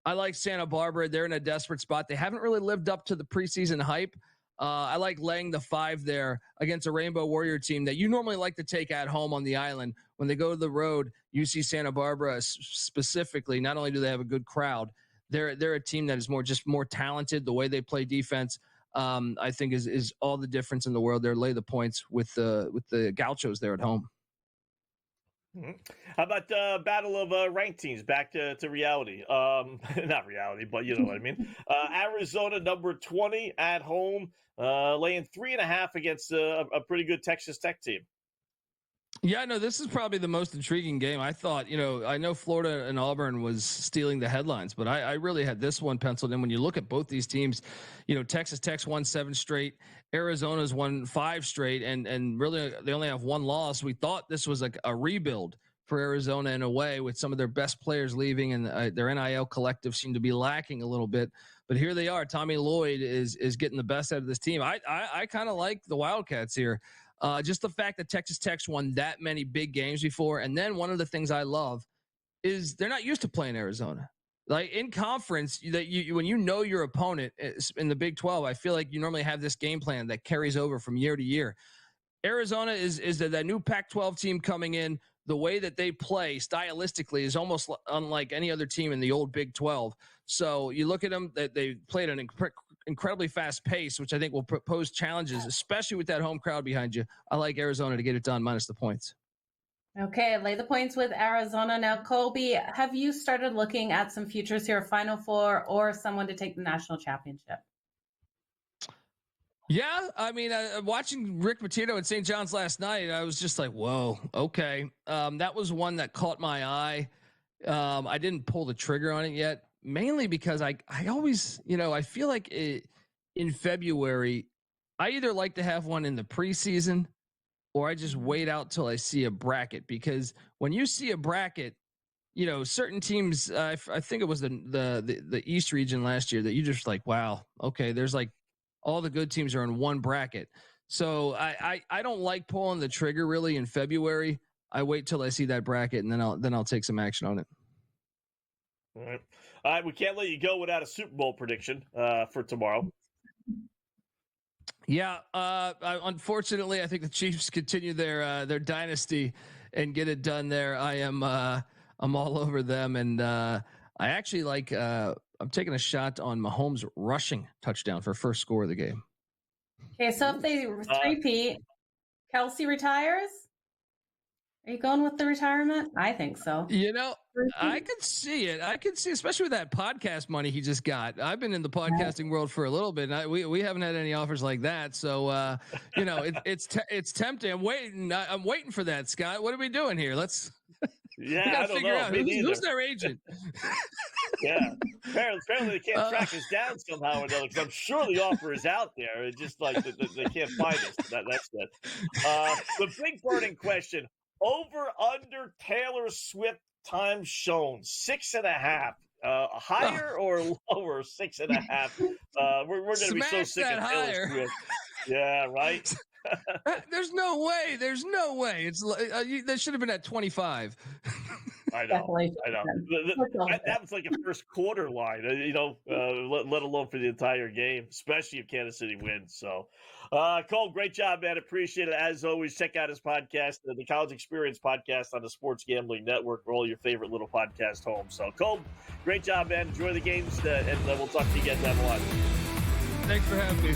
I like Santa Barbara. They're in a desperate spot. They haven't really lived up to the preseason hype. I like laying the 5 there against a Rainbow Warrior team that you normally like to take at home on the island. When they go to the road, you see Santa Barbara specifically. Not only do they have a good crowd, they're a team that is more talented. The way they play defense, I think is all the difference in the world. There, lay the points with the Gauchos there at home. Mm-hmm. How about the battle of ranked teams back to reality? Not reality, but you know what I mean. Arizona number 20 at home, laying 3.5 against a pretty good Texas Tech team. Yeah, no, this is probably the most intriguing game. I thought, I know Florida and Auburn was stealing the headlines, but I really had this one penciled in. When you look at both these teams, Texas Tech's won 7 straight, Arizona's won 5 straight, and really they only have 1 loss. We thought this was like a rebuild for Arizona in a way, with some of their best players leaving, and their NIL collective seemed to be lacking a little bit. But here they are. Tommy Lloyd is getting the best out of this team. I kind of like the Wildcats here. Just the fact that Texas Tech's won that many big games before. And then one of the things I love is they're not used to playing Arizona. Like in conference, that when your opponent in the Big 12, I feel like you normally have this game plan that carries over from year to year. Arizona is that new Pac-12 team coming in. The way that they play stylistically is almost unlike any other team in the old Big 12. So you look at them, that they played an incredibly fast pace, which I think will pose challenges, especially with that home crowd behind you. I like Arizona to get it done minus the points. Okay, lay the points with Arizona. Now, Colby, have you started looking at some futures here, Final Four or someone to take the national championship? Yeah, I mean, watching Rick Pitino at St. John's last night, I was just like, whoa, okay. That was one that caught my eye. I didn't pull the trigger on it yet, mainly because I always, I feel like in February, I either like to have one in the preseason or I just wait out till I see a bracket, because when you see a bracket, certain teams, I think it was the East region last year that you just like, wow, okay, there's like all the good teams are in one bracket. So I don't like pulling the trigger really in February. I wait till I see that bracket, and then I'll take some action on it. All right. We can't let you go without a Super Bowl prediction for tomorrow. Yeah. Unfortunately, I think the Chiefs continue their dynasty and get it done there. I'm all over them, and I actually like. I'm taking a shot on Mahomes rushing touchdown for first score of the game. Okay, so if they repeat, Kelsey retires. Are you going with the retirement? I think so. I could see it. I could see, especially with that podcast money he just got. I've been in the podcasting world for a little bit, and we haven't had any offers like that. So, it's tempting. I'm waiting for that, Scott. What are we doing here? We gotta figure out who's their agent. Yeah, apparently they can't track us down somehow or another, because I'm sure the offer is out there. It's just like they can't find us. That's it. The big burning question: over under Taylor Swift time shown 6.5. Higher or lower 6.5? We're going to be so sick of Taylor Swift. Yeah, right. There's no way. It's that should have been at 25. I know. That was like a first quarter line, let alone for the entire game, especially if Kansas City wins. So, Cole, great job, man. Appreciate it. As always, check out his podcast, the College Experience podcast on the Sports Gambling Network, where all your favorite little podcast homes. So, Cole, great job, man. Enjoy the games, and we'll talk to you again down the line. Thanks for having me.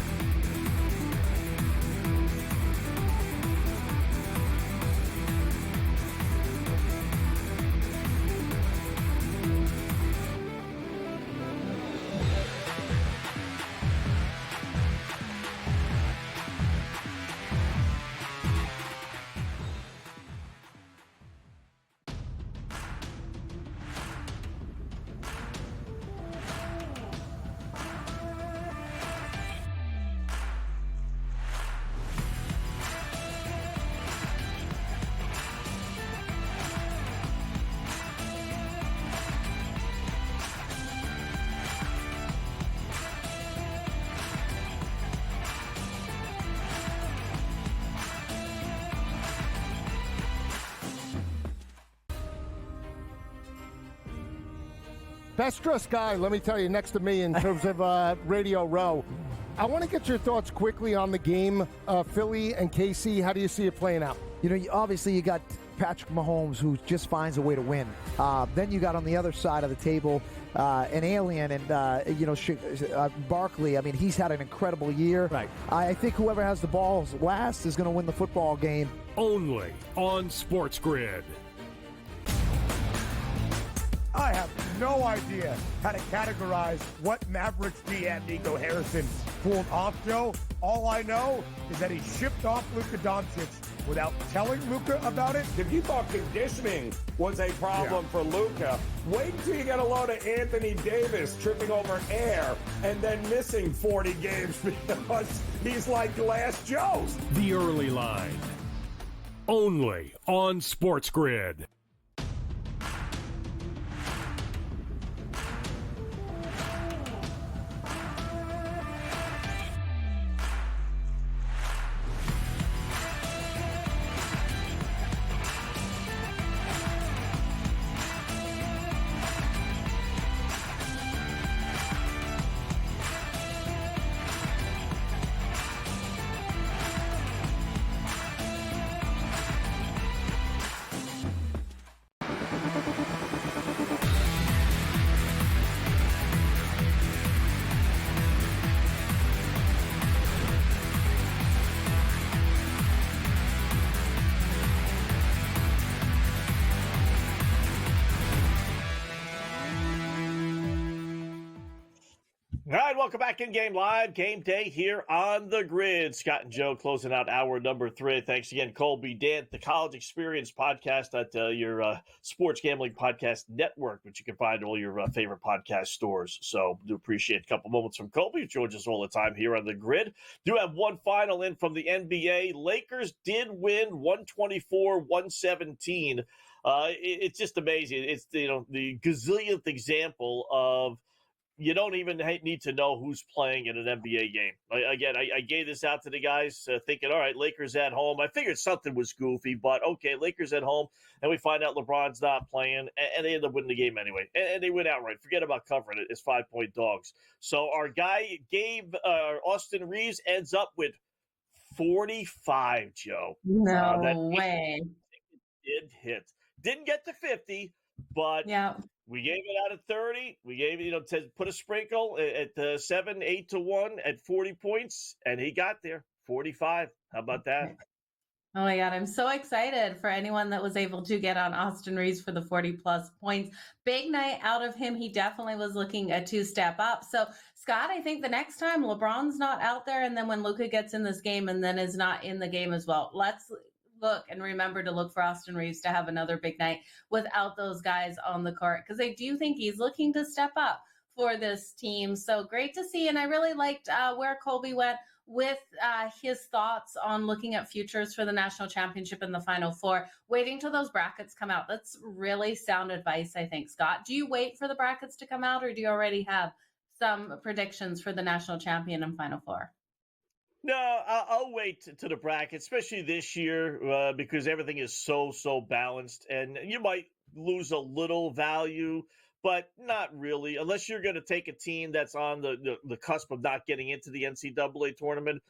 best dressed guy, let me tell you, next to me in terms of Radio Row. I want to get your thoughts quickly on the game, Philly and KC. How do you see it playing out? You know, obviously you got Patrick Mahomes, who just finds a way to win. Then you got on the other side of the table an alien and, Barkley. I mean, he's had an incredible year. Right. I think whoever has the balls last is going to win the football game. Only on SportsGrid. I have no idea how to categorize what Mavericks GM Nico Harrison pulled off, Joe. All I know is that he shipped off Luka Doncic without telling Luka about it. If you thought conditioning was a problem for Luka, wait until you get a load of Anthony Davis tripping over air and then missing 40 games because he's like Glass Joe's. The early line. Only on SportsGrid. All right, welcome back in Game Live. Game Day here on the grid. Scott and Joe closing out hour number 3. Thanks again, Colby Dant, the College Experience podcast at your Sports Gambling Podcast Network, which you can find all your favorite podcast stores. So do appreciate a couple moments from Colby, who joins us all the time here on the grid. Do have one final in from the NBA. Lakers did win 124-117. It's just amazing. It's the gazillionth example of you don't even need to know who's playing in an NBA game. I gave this out to the guys thinking, all right, Lakers at home. I figured something was goofy, but okay, Lakers at home. And we find out LeBron's not playing, and they end up winning the game anyway. And they win outright. Forget about covering it. It's 5-point dogs. So our guy, Austin Reeves, ends up with 45, Joe. No way. Did hit. Didn't get to 50, but we gave it out at 30. We gave to put a sprinkle at 7-8 to 1 at 40 points, and he got there 45. How about that? Oh my God, I'm so excited for anyone that was able to get on Austin Reeves for the 40 plus points. Big night out of him. He definitely was looking a 2-step up. So Scott, I think the next time LeBron's not out there, and then when Luka gets in this game and then is not in the game as well, let's look and remember to look for Austin Reeves to have another big night without those guys on the court, because I do think he's looking to step up for this team. So great to see. And I really liked where Colby went with his thoughts on looking at futures for the national championship and the Final Four, waiting till those brackets come out. That's really sound advice, I think, Scott. Do you wait for the brackets to come out, or do you already have some predictions for the national champion and Final Four? No, I'll wait to the bracket, especially this year, because everything is so balanced, and you might lose a little value, but not really, unless you're going to take a team that's on the cusp of not getting into the NCAA tournament.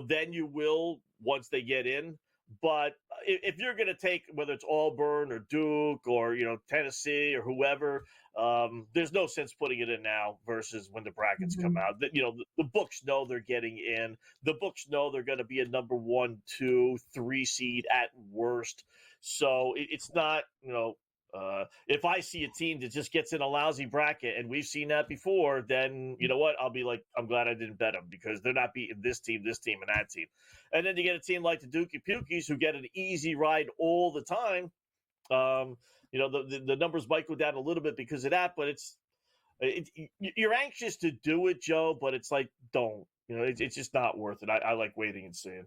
Then you will once they get in. But if you're going to take, whether it's Auburn or Duke or Tennessee or whoever, there's no sense putting it in now versus when the brackets come out. The books know they're getting in. The books know they're going to be a number 1, 2, 3 seed at worst. So it's not if I see a team that just gets in a lousy bracket, and we've seen that before, then you know what? I'll be like, I'm glad I didn't bet them, because they're not beating this team, and that team. And then you get a team like the Dookie Pukies who get an easy ride all the time. The numbers might go down a little bit because of that, but you're anxious to do it, Joe, but it's like, don't. It's just not worth it. I like waiting and seeing.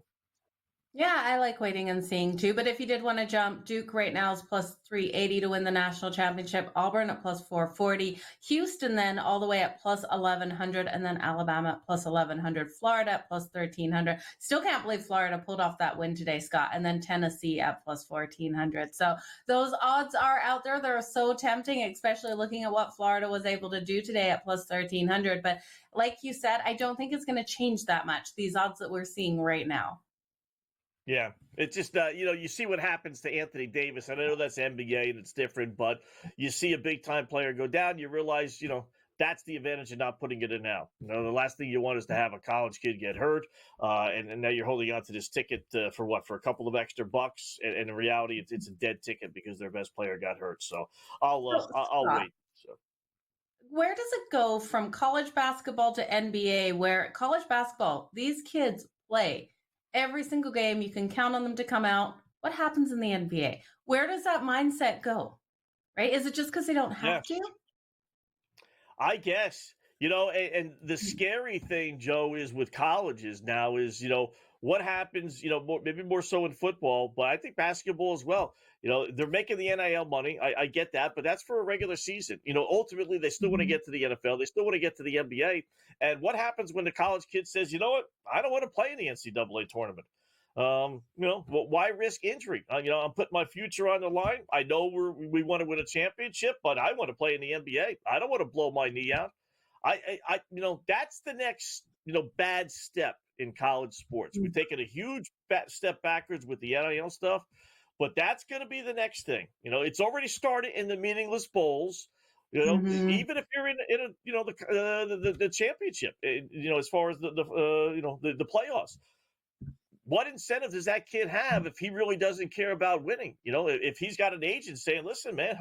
Yeah, I like waiting and seeing too. But if you did want to jump, Duke right now is plus 380 to win the national championship. Auburn at plus 440. Houston then all the way at plus 1100. And then Alabama at plus 1100. Florida at plus 1300. Still can't believe Florida pulled off that win today, Scott. And then Tennessee at plus 1400. So those odds are out there. They're so tempting, especially looking at what Florida was able to do today at plus 1300. But like you said, I don't think it's going to change that much, these odds that we're seeing right now. Yeah, it's just, you see what happens to Anthony Davis. And I know that's NBA and it's different, but you see a big-time player go down, you realize, that's the advantage of not putting it in now. The last thing you want is to have a college kid get hurt, and now you're holding on to this ticket for a couple of extra bucks. And in reality, it's a dead ticket because their best player got hurt. So I'll wait. So. Where does it go from college basketball to NBA, where college basketball, these kids play every single game, you can count on them to come out? What happens in the NBA? Where does that mindset go? Right? Is it just because they don't have to? I guess, and the scary thing, Joe, is with colleges now is, what happens, maybe more so in football, but I think basketball as well. They're making the NIL money. I get that, but that's for a regular season. Ultimately, they still want to get to the NFL. They still want to get to the NBA. And what happens when the college kid says, you know what, I don't want to play in the NCAA tournament? Why risk injury? I'm putting my future on the line. I know we want to win a championship, but I want to play in the NBA. I don't want to blow my knee out. That's the next, bad step in college sports. We've taken a huge step backwards with the NIL stuff, but that's going to be the next thing. It's already started in the meaningless bowls. Even if you're in the championship, as far as the playoffs. What incentive does that kid have if he really doesn't care about winning? If he's got an agent saying, listen, man,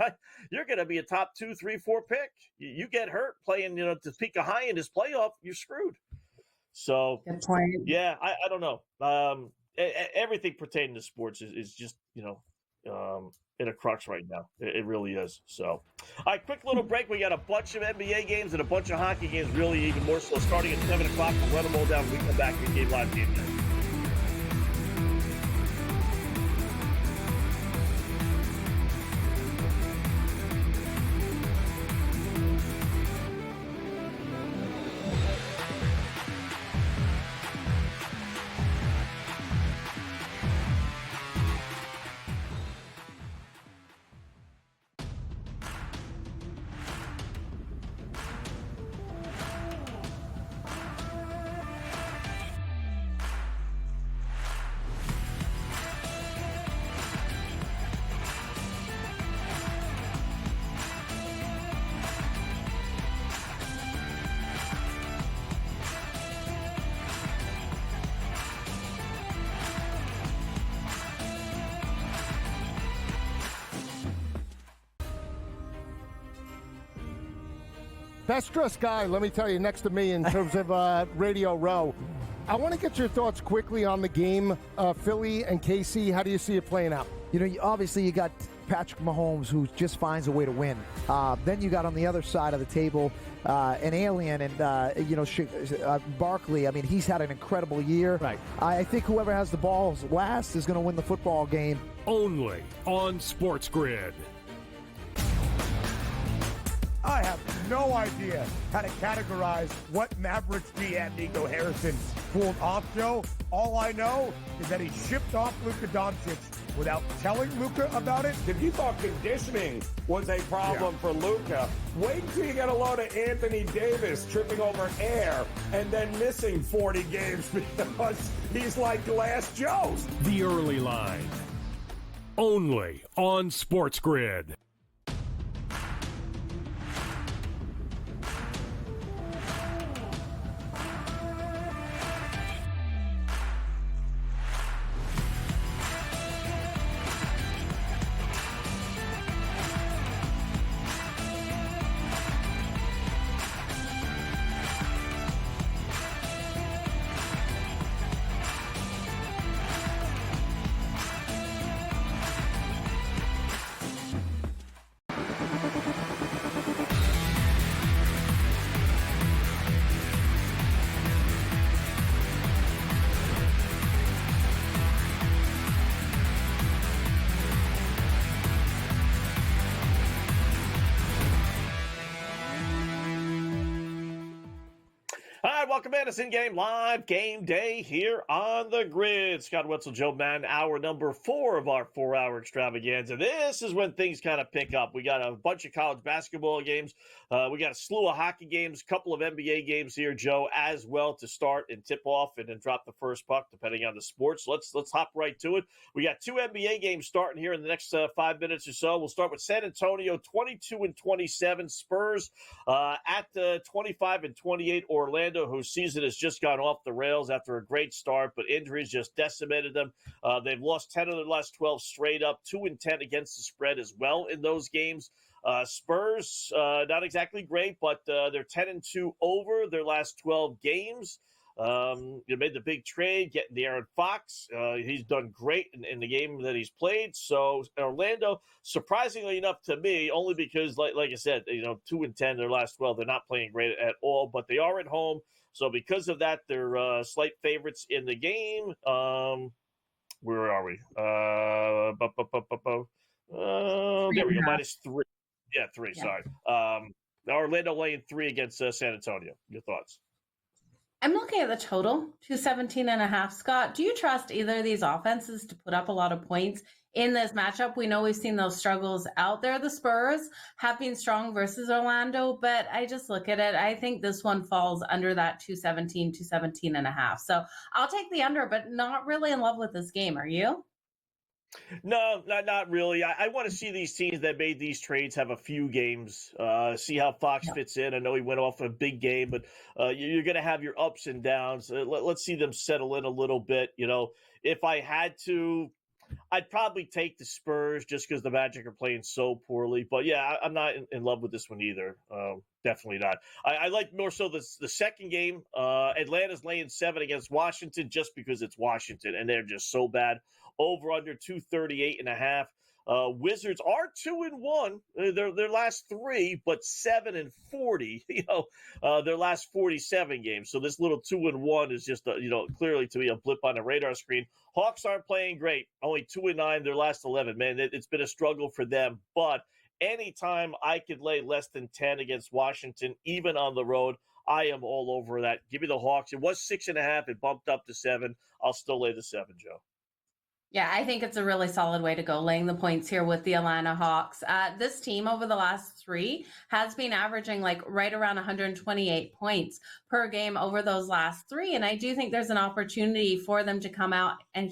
you're going to be a top 2, 3, 4 pick. You get hurt playing, to peak a high in this playoff, you're screwed. So, yeah, I don't know. Everything pertaining to sports is just, in a crux right now. It really is. So, all right, quick little break. We got a bunch of NBA games and a bunch of hockey games, really even more so, starting at 7 o'clock. We'll run them all down when we come back to Game Live Game Day. Best dressed guy, let me tell you, next to me in terms of Radio Row. I want to get your thoughts quickly on the game, Philly and KC. How do you see it playing out? Obviously you got Patrick Mahomes, who just finds a way to win. Then you got on the other side of the table an alien, and Barkley. I mean, he's had an incredible year. Right. I think whoever has the balls last is going to win the football game. Only on SportsGrid. I have no idea how to categorize what Mavericks GM Nico Harrison pulled off, Joe. All I know is that he shipped off Luka Doncic without telling Luka about it. If you thought conditioning was a problem for Luka, wait until you get a load of Anthony Davis tripping over air and then missing 40 games because he's like Glass Joe's. The early line. Only on SportsGrid. welcome in. It's in-game live game day here on the grid. Scott Wetzel, Joe Madden, hour number 4 of our 4-hour extravaganza. This is when things kind of pick up. We got a bunch of college basketball games. We got a slew of hockey games, a couple of NBA games here, Joe, as well to start and tip off and then drop the first puck, depending on the sports. Let's hop right to it. We got 2 NBA games starting here in the next 5 minutes or so. We'll start with San Antonio, 22-27, Spurs at 25-28, Orlando, whose season has just gone off the rails after a great start, but injuries just decimated them. They've lost 10 of their last 12 straight up, 2-10 against the spread as well in those games. Spurs, not exactly great, but they're 10-2 over their last 12 games. You made the big trade, getting the Aaron Fox. He's done great in the game that he's played. So Orlando, surprisingly enough to me, only because, like I said, 2-10 their last 12, they're not playing great at all, but they are at home. So because of that, they're slight favorites in the game. Where are we? There we go, -3. Yeah, 3. Yeah. Sorry. Orlando laying 3 against San Antonio. Your thoughts? I'm looking at the total, 217.5. Scott, do you trust either of these offenses to put up a lot of points in this matchup? We know we've seen those struggles out there. The Spurs have been strong versus Orlando, but I just look at it. I think this one falls under that 217.5. So I'll take the under, but not really in love with this game. Are you? No, not really. I want to see these teams that made these trades have a few games, see how Fox fits in. I know he went off a big game, but you're going to have your ups and downs. Let's see them settle in a little bit. If I had to, I'd probably take the Spurs just because the Magic are playing so poorly. But, yeah, I'm not in love with this one either. Definitely not. I like more so the second game. Atlanta's laying 7 against Washington just because it's Washington, and they're just so bad. Over under 238.5. Wizards are 2-1. Their last 3, but 7-40. Their last 47 games. So this little 2-1 is just clearly to be a blip on the radar screen. Hawks aren't playing great. Only 2-9 their last 11. Man, it's been a struggle for them. But anytime I could lay less than 10 against Washington, even on the road, I am all over that. Give me the Hawks. It was 6.5. It bumped up to 7. I'll still lay the 7, Joe. Yeah, I think it's a really solid way to go, laying the points here with the Atlanta Hawks. This team over the last 3 has been averaging right around 128 points per game over those last 3. And I do think there's an opportunity for them to come out and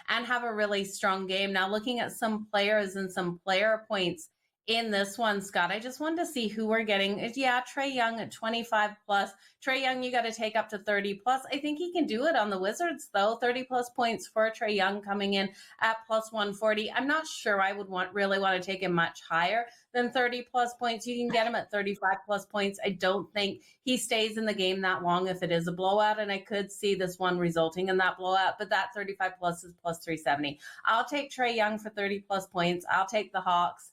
have a really strong game. Now, looking at some players and some player points in this one, Scott, I just wanted to see who we're getting. Yeah, Trae Young at 25 plus. Trae Young, you got to take up to 30 plus. I think he can do it on the Wizards, though. 30 plus points for Trae Young coming in at plus 140. I'm not sure I would really want to take him much higher than 30 plus points. You can get him at 35 plus points. I don't think he stays in the game that long if it is a blowout, and I could see this one resulting in that blowout, but that 35 plus is plus 370. I'll take Trae Young for 30 plus points. I'll take the Hawks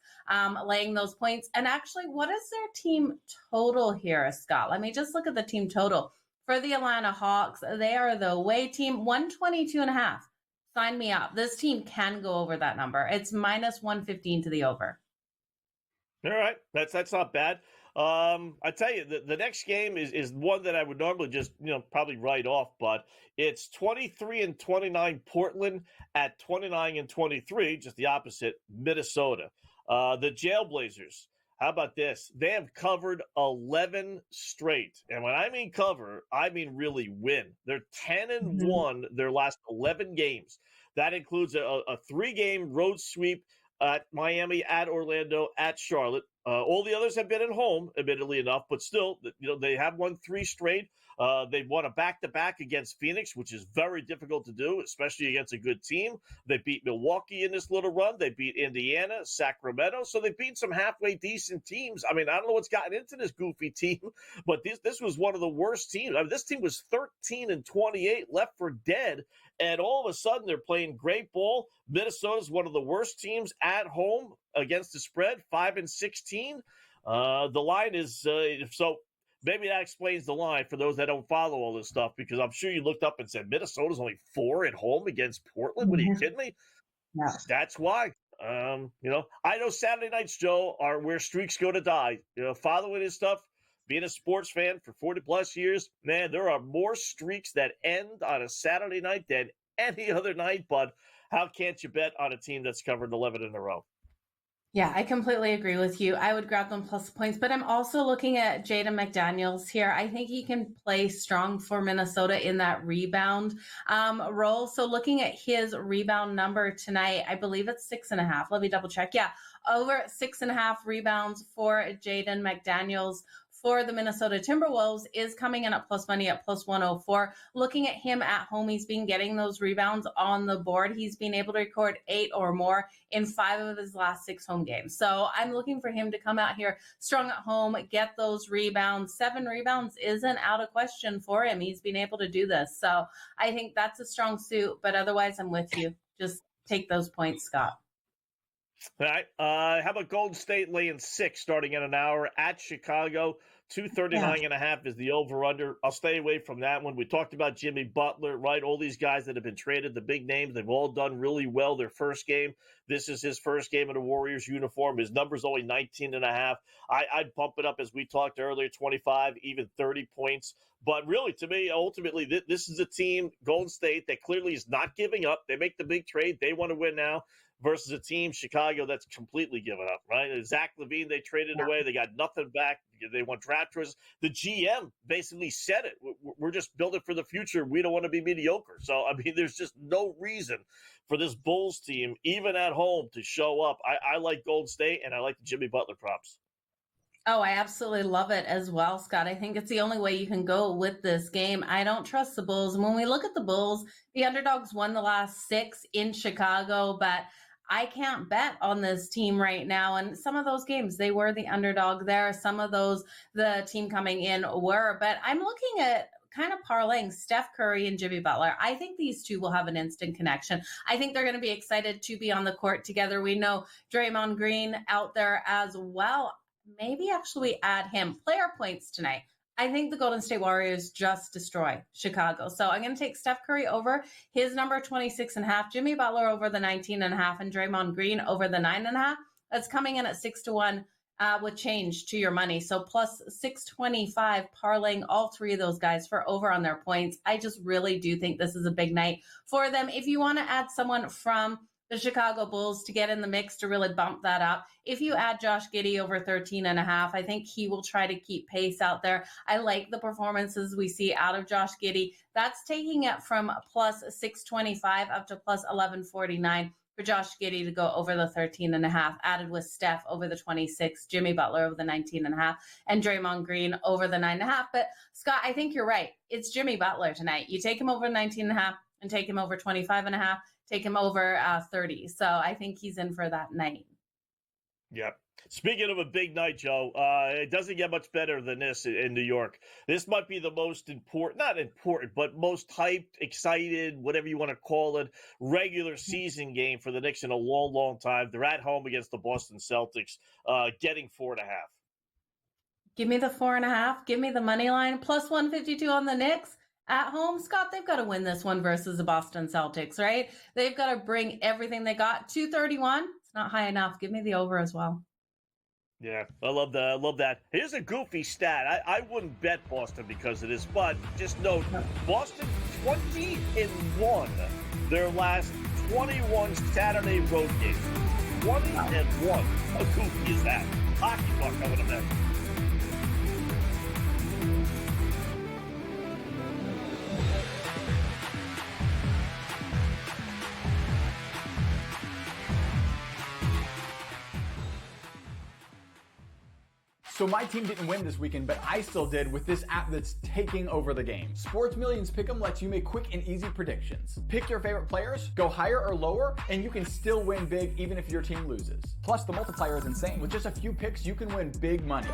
laying those points. And actually, what is their team total here, Scott? Let me just look at the team total. For the Atlanta Hawks, they are the away team, 122.5. Sign me up. This team can go over that number. It's minus 115 to the over. All right. That's not bad. I tell you, the next game is one that I would normally just, probably write off, but it's 23-29 Portland at 29-23, just the opposite, Minnesota. The Jailblazers, how about this? They have covered 11 straight. And when I mean cover, I mean really win. They're 10-1 their last 11 games. That includes a 3-game road sweep at Miami, at Orlando, at Charlotte. All the others have been at home, admittedly enough, but still, they have won 3 straight. They won a back-to-back against Phoenix, which is very difficult to do, especially against a good team. They beat Milwaukee in this little run. They beat Indiana, Sacramento. So they beat some halfway decent teams. I mean, I don't know what's gotten into this goofy team, but this was one of the worst teams. I mean, this team was 13-28, left for dead, and all of a sudden they're playing great ball. Minnesota's one of the worst teams at home against the spread, 5-16. The line is so. Maybe that explains the line for those that don't follow all this stuff, because I'm sure you looked up and said Minnesota's only 4 at home against Portland. What, are you kidding me? Yeah. That's why. I know Saturday nights, Joe, are where streaks go to die. Following his stuff, being a sports fan for 40-plus years, man, there are more streaks that end on a Saturday night than any other night, but how can't you bet on a team that's covered 11 in a row? Yeah, I completely agree with you. I would grab them plus points, but I'm also looking at Jaden McDaniels here. I think he can play strong for Minnesota in that rebound role. So looking at his rebound number tonight, I believe it's 6.5. Let me double check. Yeah, over 6.5 rebounds for Jaden McDaniels for the Minnesota Timberwolves is coming in at plus money at plus 104. Looking at him at home, he's been getting those rebounds on the board. He's been able to record 8 or more in 5 of his last 6 home games. So I'm looking for him to come out here strong at home, get those rebounds. 7 rebounds isn't out of question for him. He's been able to do this. So I think that's a strong suit, but otherwise I'm with you. Just take those points, Scott. All right. How about Golden State laying 6 starting in an hour at Chicago? 239.5 is the over-under. I'll stay away from that one. We talked about Jimmy Butler, right? All these guys that have been traded, the big names, they've all done really well their first game. This is his first game in a Warriors uniform. His number's only 19.5. I'd bump it up, as we talked earlier, 25, even 30 points. But really, to me, ultimately, this is a team, Golden State, that clearly is not giving up. They make the big trade. They want to win now. Versus a team, Chicago, that's completely given up, right? Zach LaVine, they traded away. They got nothing back. They want draft choices. The GM basically said it. We're just building for the future. We don't want to be mediocre. So, I mean, there's just no reason for this Bulls team, even at home, to show up. I like Golden State, and I like the Jimmy Butler props. Oh, I absolutely love it as well, Scott. I think it's the only way you can go with this game. I don't trust the Bulls. And when we look at the Bulls, the underdogs won the last 6 in Chicago, but I can't bet on this team right now. And some of those games, they were the underdog there. Some of those, the team coming in were. But I'm looking at kind of parlaying Steph Curry and Jimmy Butler. I think these two will have an instant connection. I think they're going to be excited to be on the court together. We know Draymond Green out there as well. Maybe actually we add him. Player points tonight. I think the Golden State Warriors just destroy Chicago. So I'm going to take Steph Curry over his number 26.5, Jimmy Butler over the 19.5, and Draymond Green over the 9.5. That's coming in at 6-1 with change to your money. So plus 625, parlaying all 3 of those guys for over on their points. I just really do think this is a big night for them. If you want to add someone from the Chicago Bulls to get in the mix to really bump that up, if you add Josh Giddey over 13.5, I think he will try to keep pace out there. I like the performances we see out of Josh Giddey. That's taking it from plus 625 up to plus 1149 for Josh Giddey to go over the 13.5, added with Steph over the 26, Jimmy Butler over the 19.5, and Draymond Green over the 9.5. But Scott, I think you're right. It's Jimmy Butler tonight. You take him over 19.5 and take him over 25.5. Take him over 30. So I think he's in for that night. Yep. Speaking of a big night, Joe, it doesn't get much better than this in New York. This might be the most important, not important, but most hyped, excited, whatever you want to call it, regular season game for the Knicks in a long, long time. They're at home against the Boston Celtics, getting 4.5. Give me the 4.5. Give me the money line. Plus 152 on the Knicks. At home, Scott, they've got to win this one versus the Boston Celtics, right? They've got to bring everything they got. 231, it's not high enough. Give me the over as well. Yeah, I love that. I love that. Here's a goofy stat. I wouldn't bet Boston because of this, but just note, Boston 20-1 their last 21 Saturday road games. 20-1. How goofy is that? Hockey puck, I would imagine. So my team didn't win this weekend, but I still did with this app that's taking over the game. Sports Millions Pick'em lets you make quick and easy predictions. Pick your favorite players, go higher or lower, and you can still win big even if your team loses. Plus, the multiplier is insane. With just a few picks, you can win big money.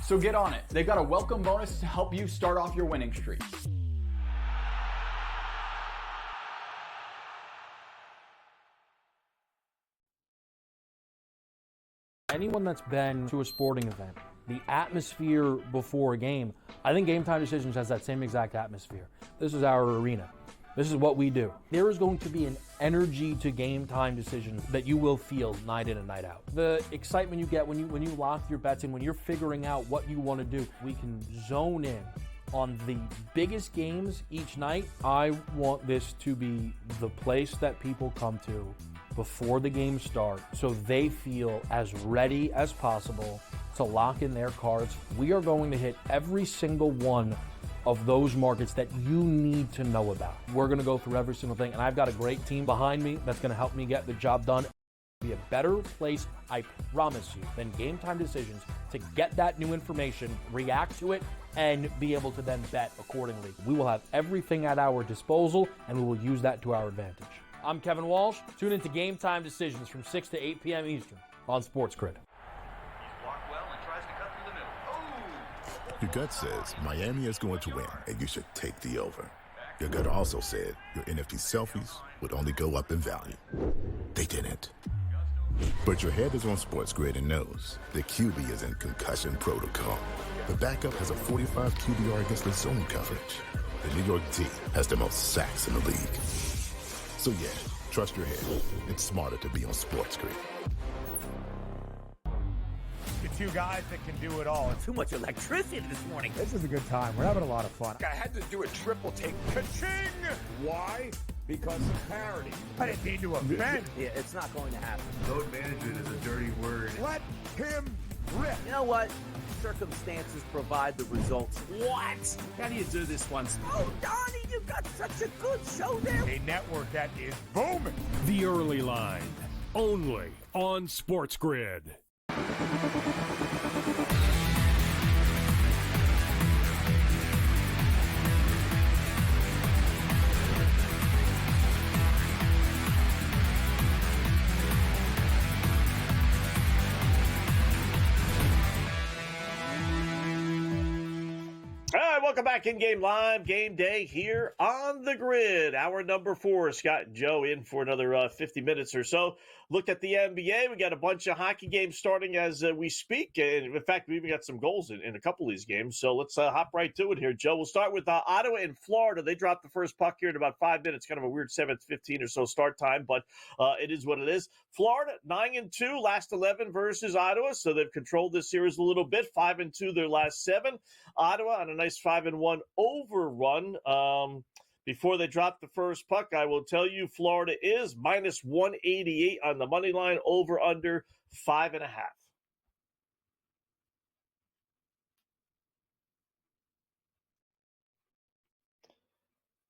So get on it. They've got a welcome bonus to help you start off your winning streak. Anyone that's been to a sporting event, the atmosphere before a game, I think Game Time Decisions has that same exact atmosphere. This is our arena. This is what we do. There is going to be an energy to game time decision that you will feel night in and night out. The excitement you get when you lock your bets in, when you're figuring out what you want to do, we can zone in on the biggest games each night. I want this to be the place that people come to before the games start so they feel as ready as possible to lock in their cards. We are going to hit every single one of those markets that you need to know about. We're going to go through every single thing, and I've got a great team behind me that's going to help me get the job done. Be a better place, I promise you, than Game Time Decisions to get that new information, react to it, and be able to then bet accordingly. We will have everything at our disposal, and we will use that to our advantage. I'm Kevin Walsh. Tune into Game Time Decisions from 6 to 8 p.m. Eastern on SportsGrid. Your gut says Miami is going to win, and you should take the over. Your gut also said your NFT selfies would only go up in value. They didn't. But your head is on SportsGrid and knows the QB is in concussion protocol. The backup has a 45 QBR against the zone coverage. The New York D has the most sacks in the league. So yeah, trust your head. It's smarter to be on SportsGrid. The two guys that can do it all. Too much electricity this morning. This is a good time. We're having a lot of fun. I had to do a triple take. Ka-ching! Why? Because of parity. I didn't mean to offend. Yeah, it's not going to happen. Load management is a dirty word. Let him rip. You know what? Circumstances provide the results. What? How do you do this one? Oh, Donnie, you got such a good show there. A network that is booming. The Early Line, only on SportsGrid. All right, welcome back in Game Live, Game Day here on the grid. Hour number 4, Scott and Joe in for another 50 minutes or so. Looked at the NBA. We got a bunch of hockey games starting as we speak. And in fact, we even got some goals in a couple of these games. So let's hop right to it here, Joe. We'll start with Ottawa and Florida. They dropped the first puck here in about 5 minutes. Kind of a weird 7:15 or so start time, but it is what it is. Florida, 9-2, last 11 versus Ottawa. So they've controlled this series a little bit. 5-2 their last 7. Ottawa on a nice 5-1 overrun. Before they drop the first puck, I will tell you Florida is minus 188 on the money line, over under 5.5.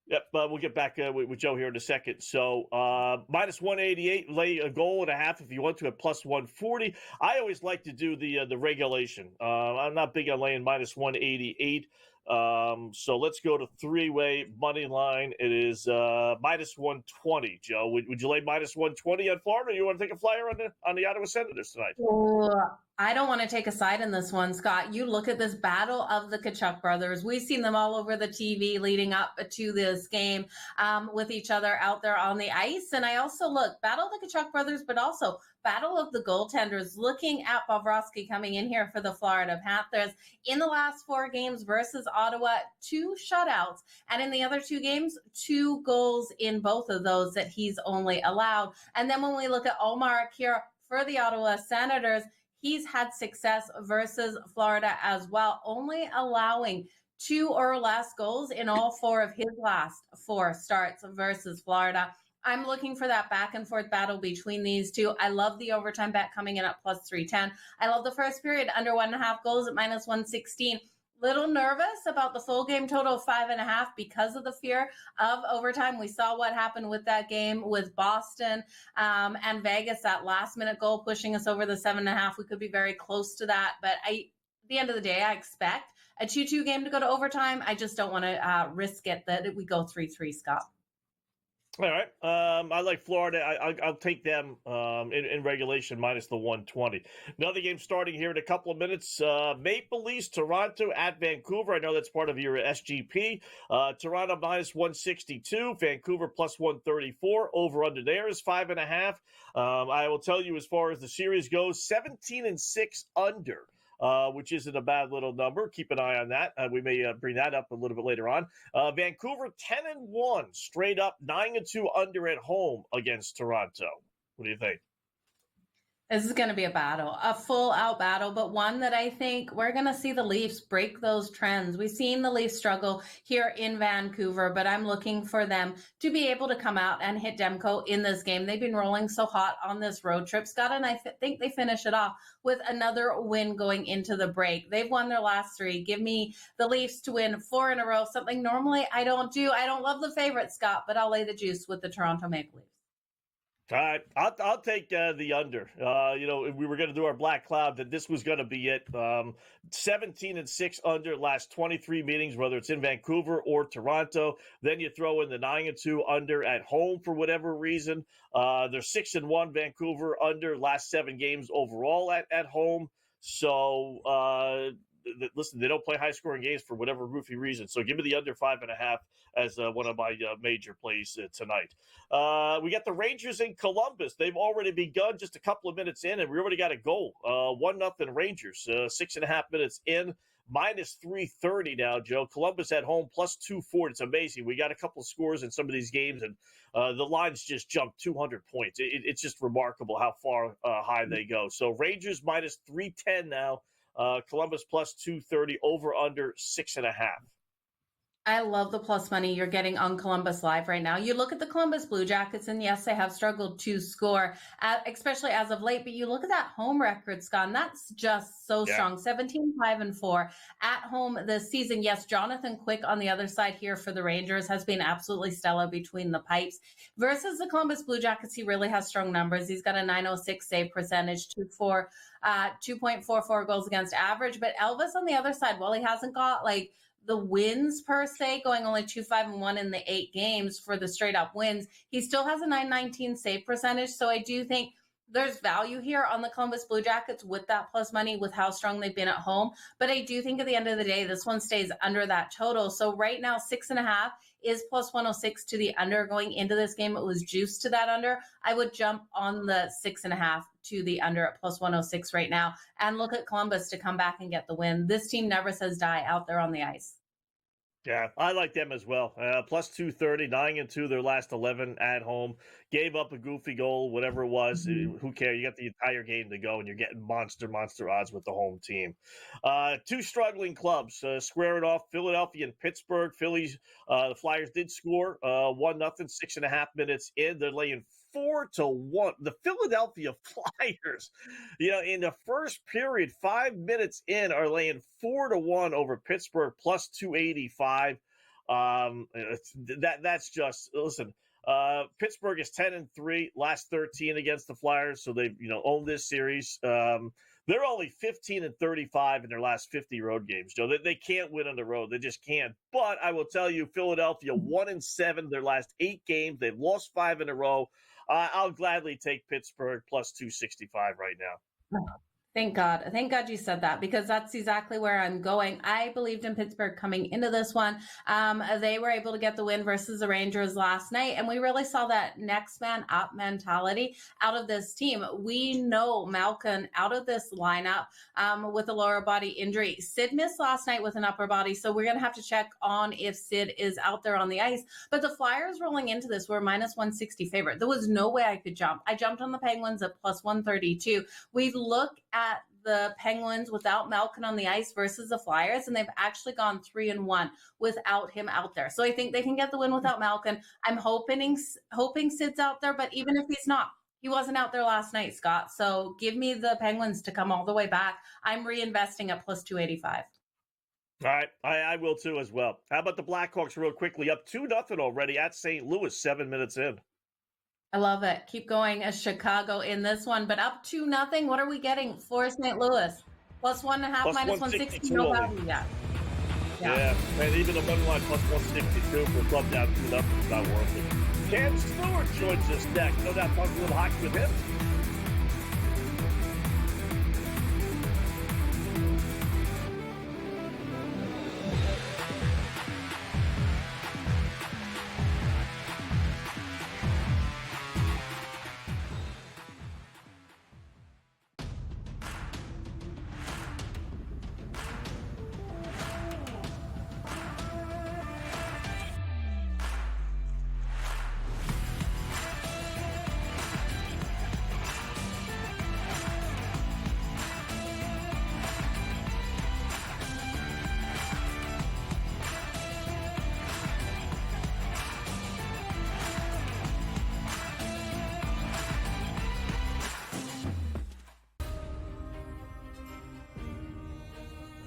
Yep, we'll get back with Joe here in a second. So minus 188, lay a goal and a half if you want to at plus 140. I always like to do the regulation. I'm not big on laying minus 188. So let's go to three-way money line. It is minus 120. Joe, would you lay minus 120 on Florida? Or you want to take a flyer on the Ottawa Senators tonight? I don't want to take a side in this one, Scott. You look at this battle of the Tkachuk brothers. We've seen them all over the TV leading up to this game with each other out there on the ice. And I also look, battle of the Tkachuk brothers, but also battle of the goaltenders, looking at Bobrovsky coming in here for the Florida Panthers. In the last 4 games versus Ottawa, 2 shutouts. And in the other 2 games, 2 goals in both of those that he's only allowed. And then when we look at Omar here for the Ottawa Senators, he's had success versus Florida as well, only allowing 2 or less goals in all 4 of his last 4 starts versus Florida. I'm looking for that back and forth battle between these two. I love the overtime bet coming in at plus 310. I love the first period under 1.5 goals at minus 116. Little nervous about the full game total of 5.5 because of the fear of overtime. We saw what happened with that game with Boston and Vegas, that last minute goal pushing us over the 7.5. We could be very close to that. But at the end of the day, I expect a 2-2 game to go to overtime. I just don't want to risk it that we go 3-3, Scott. All right. I like Florida. I'll take them in regulation minus the 120. Another game starting here in a couple of minutes. Maple Leafs, Toronto at Vancouver. I know that's part of your SGP. Toronto minus 162. Vancouver plus 134. Over under there is 5.5. I will tell you as far as the series goes, 17-6 under which isn't a bad little number. Keep an eye on that. We may bring that up a little bit later on. Vancouver 10-1, straight up 9-2 under at home against Toronto. What do you think? This is going to be a battle, a full-out battle, but one that I think we're going to see the Leafs break those trends. We've seen the Leafs struggle here in Vancouver, but I'm looking for them to be able to come out and hit Demko in this game. They've been rolling so hot on this road trip, Scott, and I think they finish it off with another win going into the break. They've won their last 3. Give me the Leafs to win 4 in a row, something normally I don't do. I don't love the favorite, Scott, but I'll lay the juice with the Toronto Maple Leafs. All right, I'll take the under. We were going to do our black cloud that this was going to be it. 17-6 under last 23 meetings, whether it's in Vancouver or Toronto. Then you throw in the 9-2 under at home for whatever reason. They're 6-1 Vancouver under last 7 games overall at home. So listen, they don't play high scoring games for whatever goofy reason. So give me the under 5.5 as one of my major plays tonight. We got the Rangers in Columbus. They've already begun just a couple of minutes in, and we already got a goal. 1-0 Rangers, 6.5 minutes in, minus 330 now, Joe. Columbus at home, plus 240. It's amazing. We got a couple of scores in some of these games, and the lines just jumped 200 points. It's just remarkable how far high they go. So Rangers minus 310 now. Columbus plus 230, over under 6.5. I love the plus money you're getting on Columbus Live right now. You look at the Columbus Blue Jackets, and yes, they have struggled to score, especially as of late. But you look at that home record, Scott, and that's just so strong. 17-5-4 at home this season. Yes, Jonathan Quick on the other side here for the Rangers has been absolutely stellar between the pipes. Versus the Columbus Blue Jackets, he really has strong numbers. He's got a .906 save percentage, 2.44 goals against average. But Elvis on the other side, well, he hasn't got like the wins per se, going only 2-5-1 in the 8 games for the straight up wins. He still has a .919 save percentage. So I do think there's value here on the Columbus Blue Jackets with that plus money, with how strong they've been at home. But I do think at the end of the day, this one stays under that total. So right now, 6.5 is plus 106 to the under. Going into this game, it was juiced to that under. I would jump on the 6.5 to the under at plus 106 right now and look at Columbus to come back and get the win. This team never says die out there on the ice. Yeah, I like them as well. Plus 230, 9-2 their last 11 at home. Gave up a goofy goal, whatever it was. Who cares? You got the entire game to go, and you're getting monster odds with the home team. 2 struggling clubs squaring off, Philadelphia and Pittsburgh. Phillies, the Flyers did score 1-0, 6.5 minutes in. They're laying 4-1. The Philadelphia Flyers, in the first period, 5 minutes in, are laying 4-1 over Pittsburgh, plus 285. That's just, listen. Pittsburgh is 10-3, last 13 against the Flyers, so they've owned this series. They're only 15-35 in their last 50 road games, Joe. They can't win on the road. They just can't. But I will tell you, Philadelphia 1-7 their last 8 games. They've lost 5 in a row. I'll gladly take Pittsburgh plus 265 right now. Thank God. Thank God you said that, because that's exactly where I'm going. I believed in Pittsburgh coming into this one. They were able to get the win versus the Rangers last night, and we really saw that next man up mentality out of this team. We know Malkin out of this lineup with a lower body injury. Sid missed last night with an upper body, so we're going to have to check on if Sid is out there on the ice. But the Flyers rolling into this were minus 160 favorite. There was no way I could jump. I jumped on the Penguins at plus 132. We look at the Penguins without Malkin on the ice versus the Flyers, and they've actually gone 3-1 without him out there. So I think they can get the win without Malkin. I'm hoping Sid's out there, but even if he's not, he wasn't out there last night, Scott. So give me the Penguins to come all the way back. I'm reinvesting at plus 285. All right, I will too as well. How about the Blackhawks real quickly? Up 2-0 already at St. Louis, 7 minutes in. I love it. Keep going as Chicago in this one, but up 2-0. What are we getting for St. Louis? Plus 1.5, minus 160. No value yet. Yeah, and even the money line plus 162 for a club down 2-0 is not worth it. Cam Stewart joins us next. No doubt, talk a little hockey with him.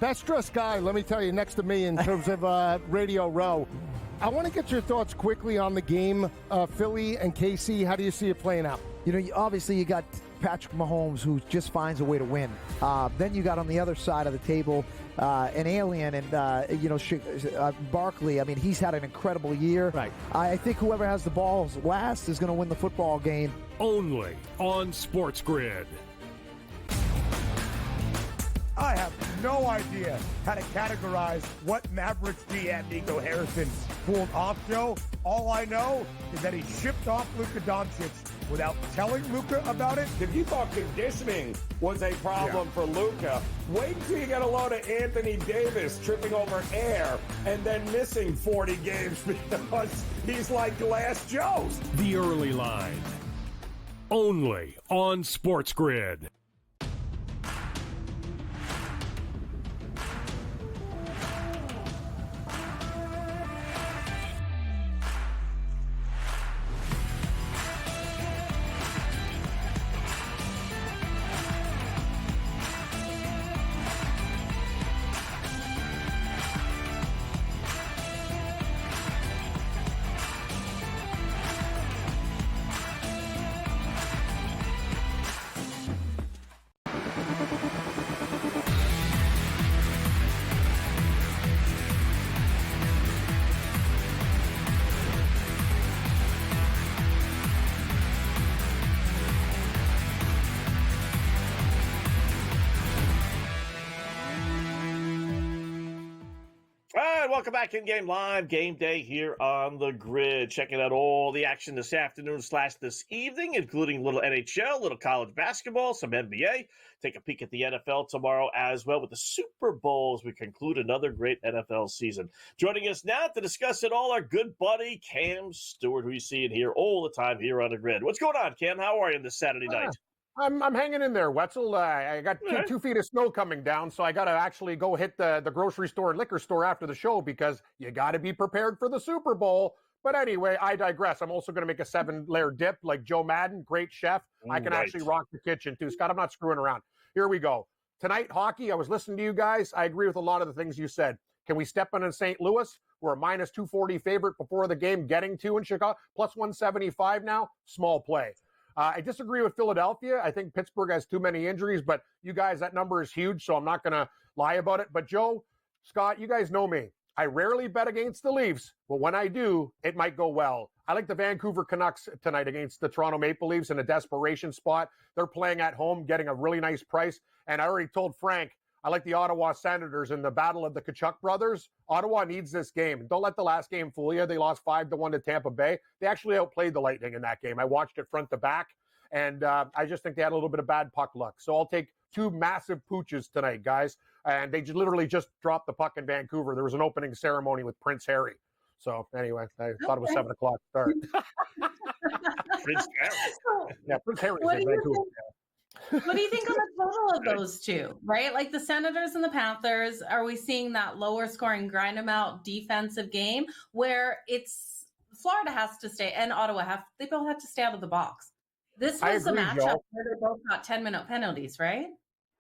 best dressed guy, let me tell you, next to me in terms of Radio Row. I want to get your thoughts quickly on the game, Philly and KC. How do you see it playing out? You know, obviously you got Patrick Mahomes, who just finds a way to win. Then you got on the other side of the table an alien and, Barkley. I mean, he's had an incredible year. Right. I think whoever has the balls last is going to win the football game. Only on SportsGrid. I have no idea how to categorize what Mavericks GM Nico Harrison pulled off, Joe. All I know is that he shipped off Luka Doncic without telling Luka about it. If you thought conditioning was a problem for Luka, wait until you get a load of Anthony Davis tripping over air and then missing 40 games because he's like Glass Joe's. The early line. Only on SportsGrid. Welcome back in Game Live, Game Day here on the grid. Checking out all the action this afternoon / this evening, including a little NHL, a little college basketball, some NBA. Take a peek at the NFL tomorrow as well with the Super Bowl as we conclude another great NFL season. Joining us now to discuss it all, our good buddy Cam Stewart, who you see and hear all the time here on the grid. What's going on, Cam? How are you this Saturday night? I'm hanging in there, Wetzel. I got 2 feet of snow coming down, so I got to actually go hit the grocery store and liquor store after the show because you got to be prepared for the Super Bowl. But anyway, I digress. I'm also going to make a 7-layer dip like Joe Madden, great chef. I can actually rock the kitchen too. Scott, I'm not screwing around. Here we go. Tonight, hockey, I was listening to you guys. I agree with a lot of the things you said. Can we step in St. Louis? We're a minus 240 favorite before the game, getting to in Chicago. Plus 175 now. Small play. I disagree with Philadelphia. I think Pittsburgh has too many injuries, but you guys, that number is huge, so I'm not going to lie about it. But Joe, Scott, you guys know me. I rarely bet against the Leafs, but when I do, it might go well. I like the Vancouver Canucks tonight against the Toronto Maple Leafs in a desperation spot. They're playing at home, getting a really nice price. And I already told Frank, I like the Ottawa Senators in the battle of the Tkachuk brothers. Ottawa needs this game. Don't let the last game fool you. They lost 5-1 to Tampa Bay. They actually outplayed the Lightning in that game. I watched it front to back, and I just think they had a little bit of bad puck luck. So I'll take 2 massive pooches tonight, guys. And they literally just dropped the puck in Vancouver. There was an opening ceremony with Prince Harry. So anyway, I thought it was 7 o'clock start. Prince Harry. Yeah, Prince Harry's in Vancouver. What do you think on the total of those two, right? Like the Senators and the Panthers, are we seeing that lower scoring, grind them out defensive game where it's Florida has to stay and Ottawa they both have to stay out of the box? This was a matchup where they both got 10-minute penalties, right?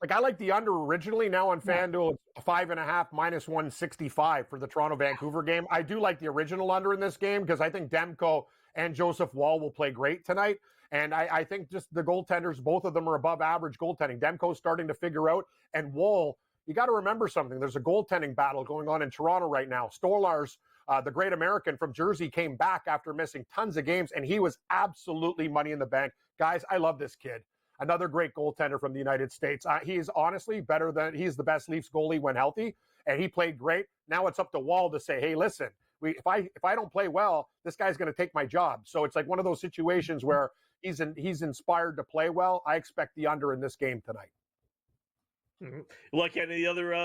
Like I like the under originally. Now on FanDuel, it's 5.5 minus 165 for the Toronto Vancouver game. I do like the original under in this game because I think Demko and Joseph Wall will play great tonight. And I think just the goaltenders, both of them are above average goaltending. Demko's starting to figure out. And Wall, you got to remember something. There's a goaltending battle going on in Toronto right now. Stolarz, the great American from Jersey, came back after missing tons of games, and he was absolutely money in the bank. Guys, I love this kid. Another great goaltender from the United States. He is honestly he's the best Leafs goalie when healthy, and he played great. Now it's up to Wall to say, hey, listen, if I don't play well, this guy's going to take my job. So it's like one of those situations where he's inspired to play well. I expect the under in this game tonight. Mm-hmm. Like any other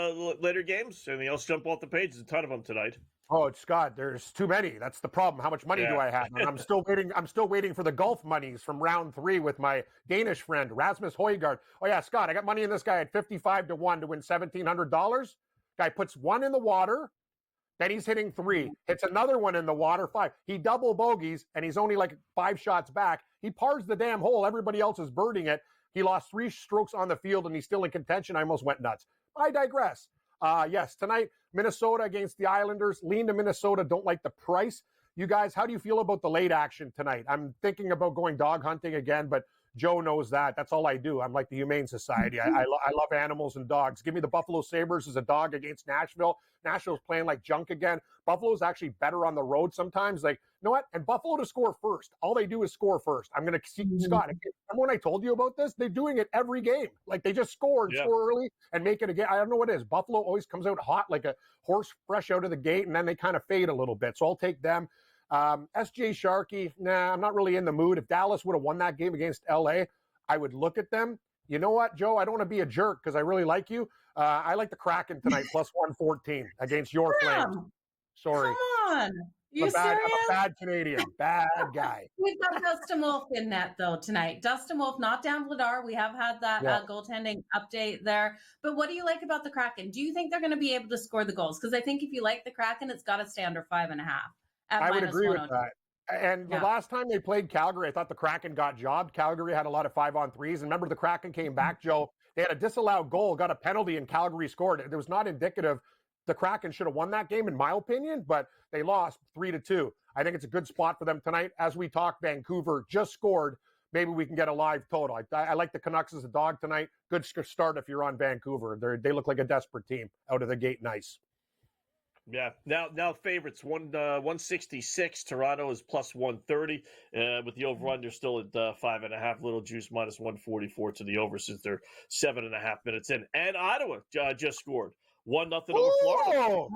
later games? Anything else jump off the page? There's a ton of them tonight. Oh, Scott, there's too many. That's the problem. How much money do I have? And I'm still waiting for the golf monies from round 3 with my Danish friend, Rasmus Højgaard. Oh, yeah, Scott, I got money in this guy at 55 to 1 to win $1,700. Guy puts 1 in the water, then he's hitting 3. Hits another one in the water, 5. He double bogeys, and he's only like 5 shots back. He pars the damn hole. Everybody else is birding it. He lost 3 strokes on the field, and he's still in contention. I almost went nuts. I digress. Yes, tonight, Minnesota against the Islanders. Lean to Minnesota. Don't like the price. You guys, how do you feel about the late action tonight? I'm thinking about going dog hunting again, but Joe knows that. That's all I do. I'm like the Humane Society. I love animals and dogs. Give me the Buffalo Sabres as a dog against Nashville. Nashville's playing like junk again. Buffalo's actually better on the road sometimes. Like, you know what? And Buffalo to score first. All they do is score first. I'm going to see Scott. Remember when I told you about this? They're doing it every game. Like, they just score and score early and make it again. I don't know what it is. Buffalo always comes out hot like a horse fresh out of the gate, and then they kind of fade a little bit. So I'll take them. SJ Sharkey, nah, I'm not really in the mood. If Dallas would have won that game against LA, I would look at them. You know what, Joe? I don't want to be a jerk because I really like you. I like the Kraken tonight, plus 114 against your Flames. Sorry. Come on. You serious? I'm a bad Canadian. Bad guy. We've got Dustin Wolf in net, though, tonight. Dustin Wolf, not Dan Vladar. We have had that goaltending update there. But what do you like about the Kraken? Do you think they're going to be able to score the goals? Because I think if you like the Kraken, it's got to stay under 5.5. I would agree with that. And the last time they played Calgary, I thought the Kraken got jobbed. Calgary had a lot of 5-on-3s. And remember, the Kraken came back, Joe. They had a disallowed goal, got a penalty, and Calgary scored. It was not indicative. The Kraken should have won that game, in my opinion, but they lost 3-2. I think it's a good spot for them tonight. As we talk, Vancouver just scored. Maybe we can get a live total. I like the Canucks as a dog tonight. Good start if you're on Vancouver. They look like a desperate team out of the gate. Nice. Yeah. Now favorites 166. Toronto is plus 130. With the over under still at 5.5. Little juice minus 144 to the over since they're 7.5 minutes in. And Ottawa just scored 1-0 over Florida.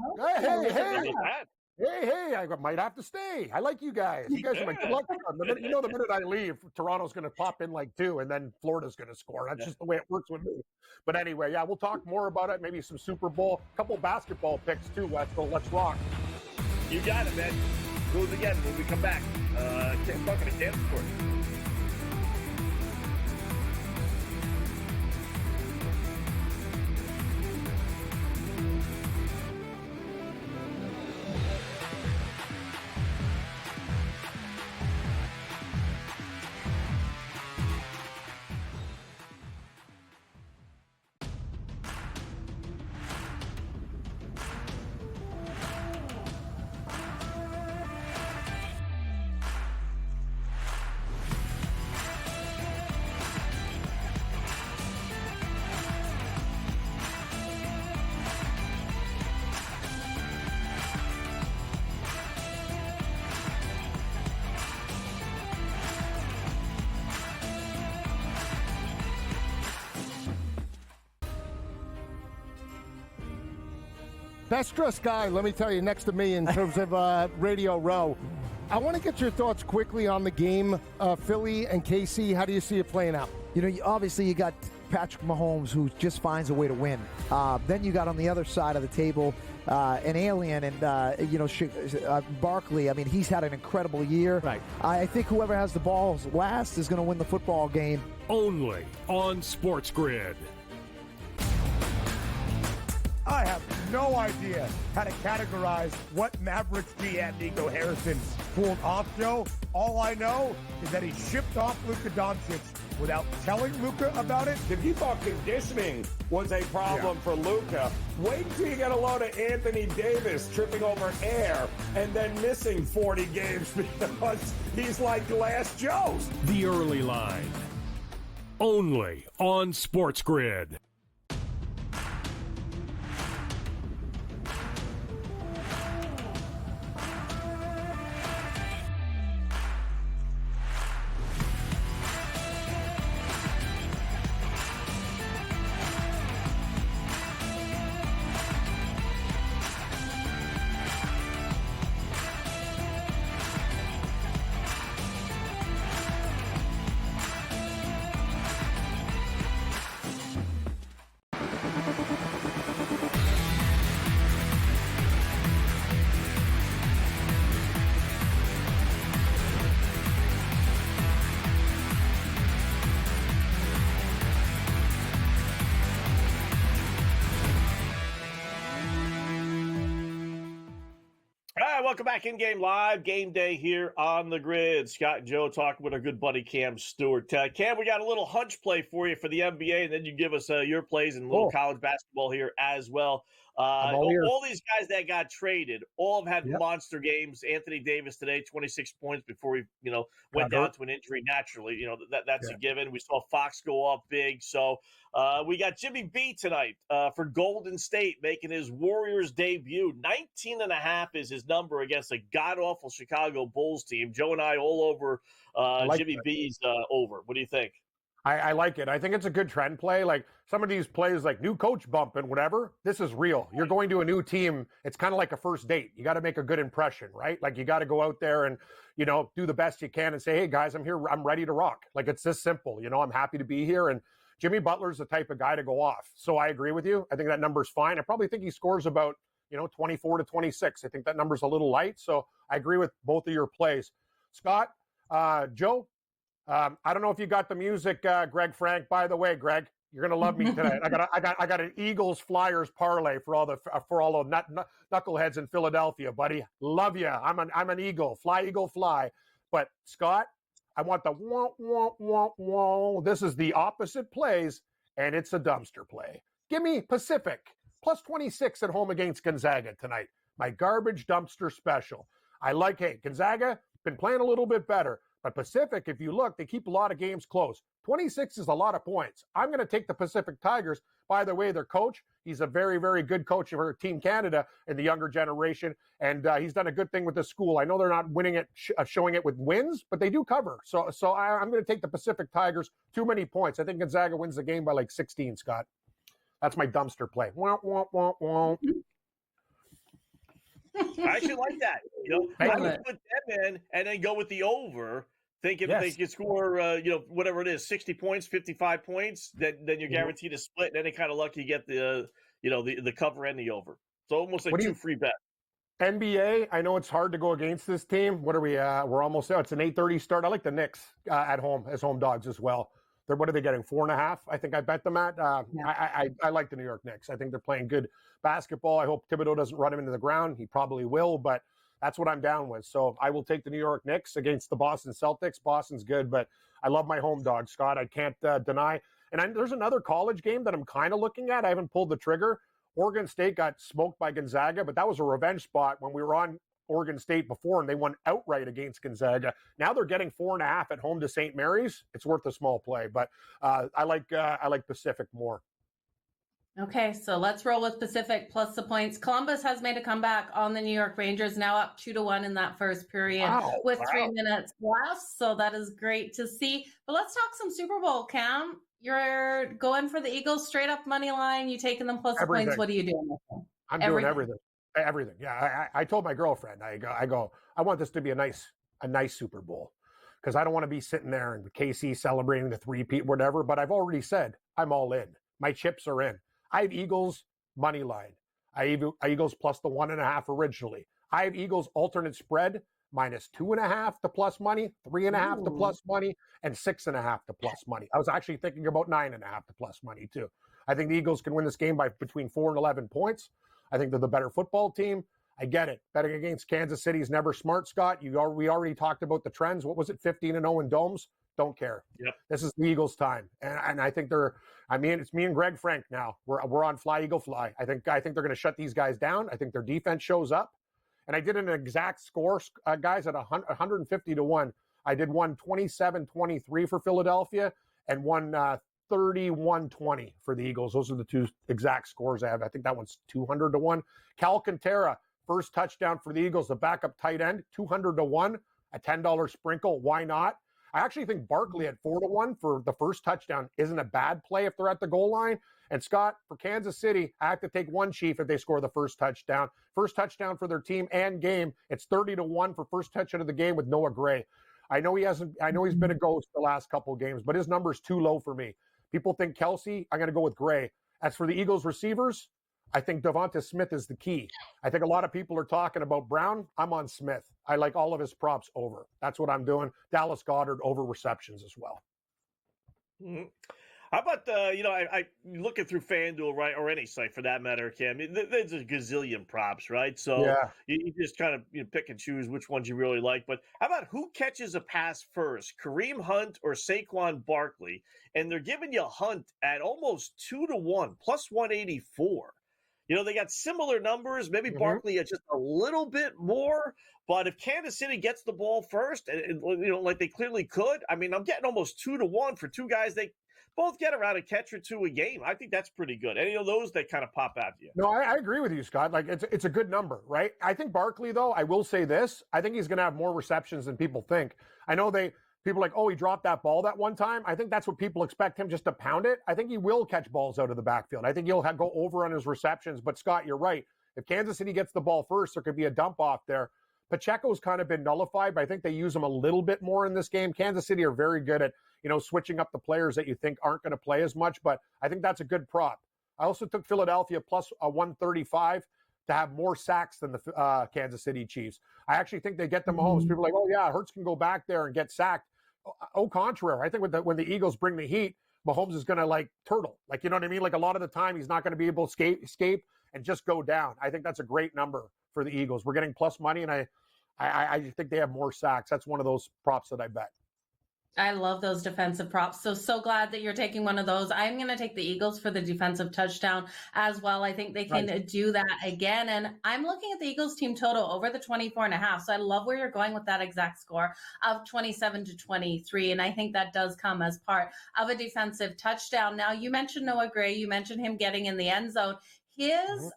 Hey, I might have to stay. I like you guys. You guys are my good luck. The minute I leave, Toronto's going to pop in like 2, and then Florida's going to score. That's just the way it works with me. But anyway, we'll talk more about it. Maybe some Super Bowl, a couple basketball picks too, Wetzel. Let's rock. You got it, man. Do it again when we come back. Talking to Dan Sport. Best dressed guy, let me tell you, next to me in terms of Radio Row. I want to get your thoughts quickly on the game, Philly and KC. How do you see it playing out? You know, obviously you got Patrick Mahomes, who just finds a way to win. Then you got on the other side of the table an alien and, Barkley. I mean, he's had an incredible year. Right. I think whoever has the balls last is going to win the football game. Only on SportsGrid. I have no idea how to categorize what Mavericks GM Nico Harrison pulled off, Joe. All I know is that he shipped off Luka Doncic without telling Luka about it. If you thought conditioning was a problem for Luka, wait until you get a load of Anthony Davis tripping over air and then missing 40 games because he's like Glass Joe's. The early line. Only on SportsGrid. Welcome back in Game Live. Game Day here on the grid. Scott and Joe talking with our good buddy Cam Stewart. Cam, we got a little hunch play for you for the NBA, and then you give us your plays and a little college basketball here as well. All these guys that got traded, all have had Yep. monster games. Anthony Davis today, 26 points before he, went down to an injury naturally. That's a given. We saw Fox go off big. So we got Jimmy B tonight for Golden State making his Warriors debut. 19.5 is his number against a god-awful Chicago Bulls team. Joe and I all over Jimmy B's over. What do you think? I like it. I think it's a good trend play. Like some of these plays, like new coach bump and whatever, this is real. You're going to a new team. It's kind of like a first date. You got to make a good impression, right? Like you got to go out there and, do the best you can and say, hey, guys, I'm here. I'm ready to rock. Like it's this simple. I'm happy to be here. And Jimmy Butler's the type of guy to go off. So I agree with you. I think that number's fine. I probably think he scores about, 24 to 26. I think that number's a little light. So I agree with both of your plays. Scott, Joe, I don't know if you got the music, Greg Frank. By the way, Greg, you're gonna love me today. I got an Eagles Flyers parlay for all the knuckleheads in Philadelphia, buddy. Love you. I'm an Eagle. Fly, Eagle, fly. But Scott, I want the wah wah wah wah. This is the opposite plays, and it's a dumpster play. Give me Pacific plus 26 at home against Gonzaga tonight. My garbage dumpster special. I like. Hey, Gonzaga been playing a little bit better. But Pacific, if you look, they keep a lot of games close. 26 is a lot of points. I'm going to take the Pacific Tigers. By the way, their coach, he's a very, very good coach for Team Canada in the younger generation, and he's done a good thing with the school. I know they're not winning it, showing it with wins, but they do cover. So I'm going to take the Pacific Tigers. Too many points. I think Gonzaga wins the game by like 16, Scott. That's my dumpster play. Wah, wah, wah, wah. I actually like that. I would put them in and then go with the over, thinking if they can score, whatever it is, 60 points, 55 points, then you're guaranteed a split. And then they kind of lucky you get the cover and the over. So almost like two free bets. NBA, I know it's hard to go against this team. What are we? We're almost there. It's an 8:30 start. I like the Knicks at home as home dogs as well. What are they getting? 4.5? I think I bet them at. I like the New York Knicks. I think they're playing good basketball. I hope Thibodeau doesn't run him into the ground. He probably will, but that's what I'm down with. So I will take the New York Knicks against the Boston Celtics. Boston's good, but I love my home dog, Scott. I can't deny. And there's another college game that I'm kind of looking at. I haven't pulled the trigger. Oregon State got smoked by Gonzaga, but that was a revenge spot when we were on Oregon State before, and they won outright against Gonzaga. Now they're getting 4.5 at home to St. Mary's. It's worth a small play, but I like Pacific more. Okay, so let's roll with Pacific plus the points. Columbus has made a comeback on the New York Rangers, now up 2-1 in that first period with 3 minutes left. So that is great to see. But let's talk some Super Bowl, Cam. You're going for the Eagles straight up money line. You taking them plus the points. What are you doing with them? I'm doing everything. Everything. Yeah. I told my girlfriend, I go, I want this to be a nice Super Bowl, because I don't want to be sitting there and KC celebrating the three-peat, whatever. But I've already said I'm all in. My chips are in. I have Eagles money line. I have Eagles plus the 1.5 originally. I have Eagles alternate spread minus 2.5 to plus money, 3.5 to plus money, and 6.5 to plus money. I was actually thinking about 9.5 to plus money too. I think the Eagles can win this game by between 4 and 11 points. I think they're the better football team. I get it. Betting against Kansas City is never smart, Scott. We already talked about the trends. What was it, 15-0 in domes? Don't care. Yep. This is the Eagles' time, and I think it's me and Greg Frank now. We're on Fly Eagle Fly. I think they're going to shut these guys down. I think their defense shows up, and I did an exact score, guys, at 150-1. I did one 27-23 for Philadelphia and one 31-20 for the Eagles. Those are the two exact scores I have. I think that one's 200-1. Alcantara, first touchdown for the Eagles, the backup tight end, 200-1, a $10 sprinkle. Why not? I actually think Barkley at 4-1 for the first touchdown isn't a bad play if they're at the goal line. And Scott, for Kansas City, I have to take one Chief if they score the first touchdown. First touchdown for their team and game. It's 30-1 for first touchdown of the game with Noah Gray. I know he's been a ghost the last couple of games, but his number's too low for me. People think Kelsey. I'm going to go with Gray. As for the Eagles receivers, I think Devonta Smith is the key. I think a lot of people are talking about Brown. I'm on Smith. I like all of his props over. That's what I'm doing. Dallas Goedert over receptions as well. Mm-hmm. How about, I looking through FanDuel, right, or any site for that matter, Cam, there's a gazillion props, right? So you just kind of pick and choose which ones you really like. But how about who catches a pass first, Kareem Hunt or Saquon Barkley? And they're giving you Hunt at almost 2-1, plus 184. They got similar numbers. Maybe Barkley had just a little bit more. But if Kansas City gets the ball first, and like they clearly could, I mean, I'm getting almost 2-1 for two guys. They both get around a catch or two a game. I think that's pretty good. Any of those that kind of pop out to you? No, I agree with you, Scott. Like it's a good number, right? I think Barkley, though, I will say this. I think he's going to have more receptions than people think. I know people are like, oh, he dropped that ball that one time. I think that's what people expect him just to pound it. I think he will catch balls out of the backfield. I think he'll go over on his receptions. But Scott, you're right. If Kansas City gets the ball first, there could be a dump off there. Pacheco's kind of been nullified, but I think they use him a little bit more in this game. Kansas City are very good at, switching up the players that you think aren't going to play as much, but I think that's a good prop. I also took Philadelphia plus a 135 to have more sacks than the Kansas City Chiefs. I actually think they get the Mahomes. People are like, oh yeah, Hurts can go back there and get sacked. Au contraire, I think when the Eagles bring the heat, Mahomes is going to turtle. You know what I mean? A lot of the time he's not going to be able to escape and just go down. I think that's a great number for the Eagles. We're getting plus money, and I think they have more sacks. That's one of those props that I bet. I love those defensive props. So glad that you're taking one of those. I'm going to take the Eagles for the defensive touchdown as well. I think they can do that again. And I'm looking at the Eagles team total over the 24.5. So I love where you're going with that exact score of 27-23. And I think that does come as part of a defensive touchdown. Now, you mentioned Noah Gray. You mentioned him getting in the end zone. His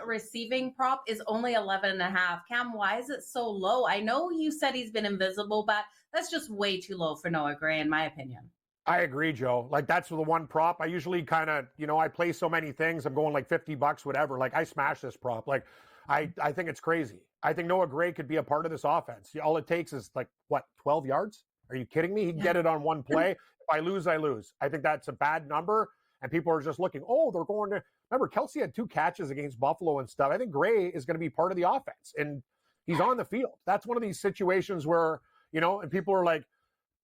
receiving prop is only 11.5. Cam, why is it so low? I know you said he's been invisible, but that's just way too low for Noah Gray, in my opinion. I agree, Joe. That's the one prop. I usually kind of, I play so many things. I'm going $50, whatever. I smash this prop. I think it's crazy. I think Noah Gray could be a part of this offense. All it takes is 12 yards? Are you kidding me? He can get it on one play. If I lose, I lose. I think that's a bad number. And people are just looking, they're going to. Remember, Kelsey had 2 catches against Buffalo and stuff. I think Gray is going to be part of the offense, and he's on the field. That's one of these situations where, and people are like,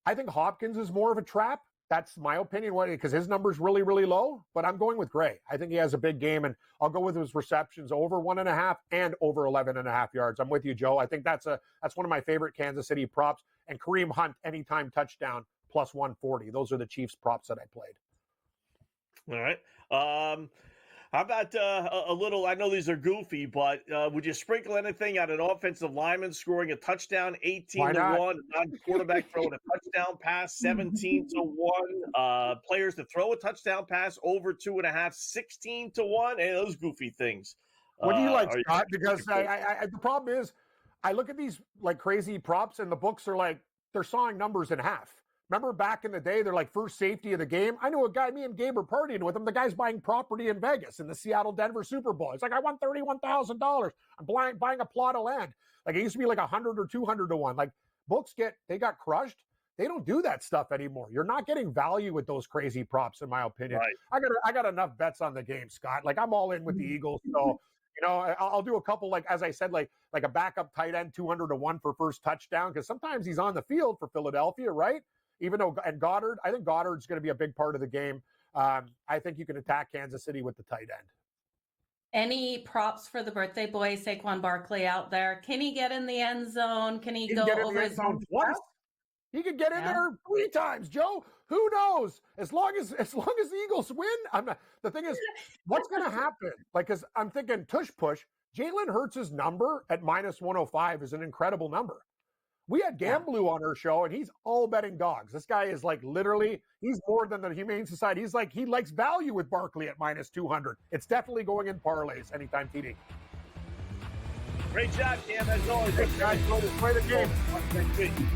I think Hopkins is more of a trap. That's my opinion, because his number's really, really low. But I'm going with Gray. I think he has a big game, and I'll go with his receptions over 1.5 and over 11.5 yards. I'm with you, Joe. I think that's one of my favorite Kansas City props. And Kareem Hunt, anytime touchdown, plus 140. Those are the Chiefs props that I played. All right. How about a little, I know these are goofy, but would you sprinkle anything on an offensive lineman scoring a touchdown, 18-1, non-quarterback throwing a touchdown pass, 17-1, players to throw a touchdown pass over 2.5, 16-1, and those goofy things. What do you like, Scott? Because the problem is, I look at these crazy props, and the books are they're sawing numbers in half. Remember back in the day, they're first safety of the game. I knew a guy, me and Gabe were partying with him. The guy's buying property in Vegas in the Seattle-Denver Super Bowl. It's I won $31,000. I'm buying a plot of land. It used to be 100 or 200 to 1. Books they got crushed. They don't do that stuff anymore. You're not getting value with those crazy props, in my opinion. Right. I got enough bets on the game, Scott. I'm all in with the Eagles. So, I'll do a couple, as I said, like a backup tight end, 200 to 1 for first touchdown, because sometimes he's on the field for Philadelphia, right? Even though, and Goddard, I think Goddard's going to be a big part of the game. I think you can attack Kansas City with the tight end. Any props for the birthday boy, Saquon Barkley, out there? Can he get in the end zone? Can he go over his own twice? He could get in there 3 times, Joe. Who knows? As long as the Eagles win, the thing is, what's going to happen? Because I'm thinking tush push. Jalen Hurts' number at minus 105 is an incredible number. We had Gamblu on our show, and he's all betting dogs. This guy is literally, he's more than the Humane Society. He's he likes value with Barkley at minus 200. It's definitely going in parlays anytime TD. Great job, Cam, as always. Hey, guys, play the game.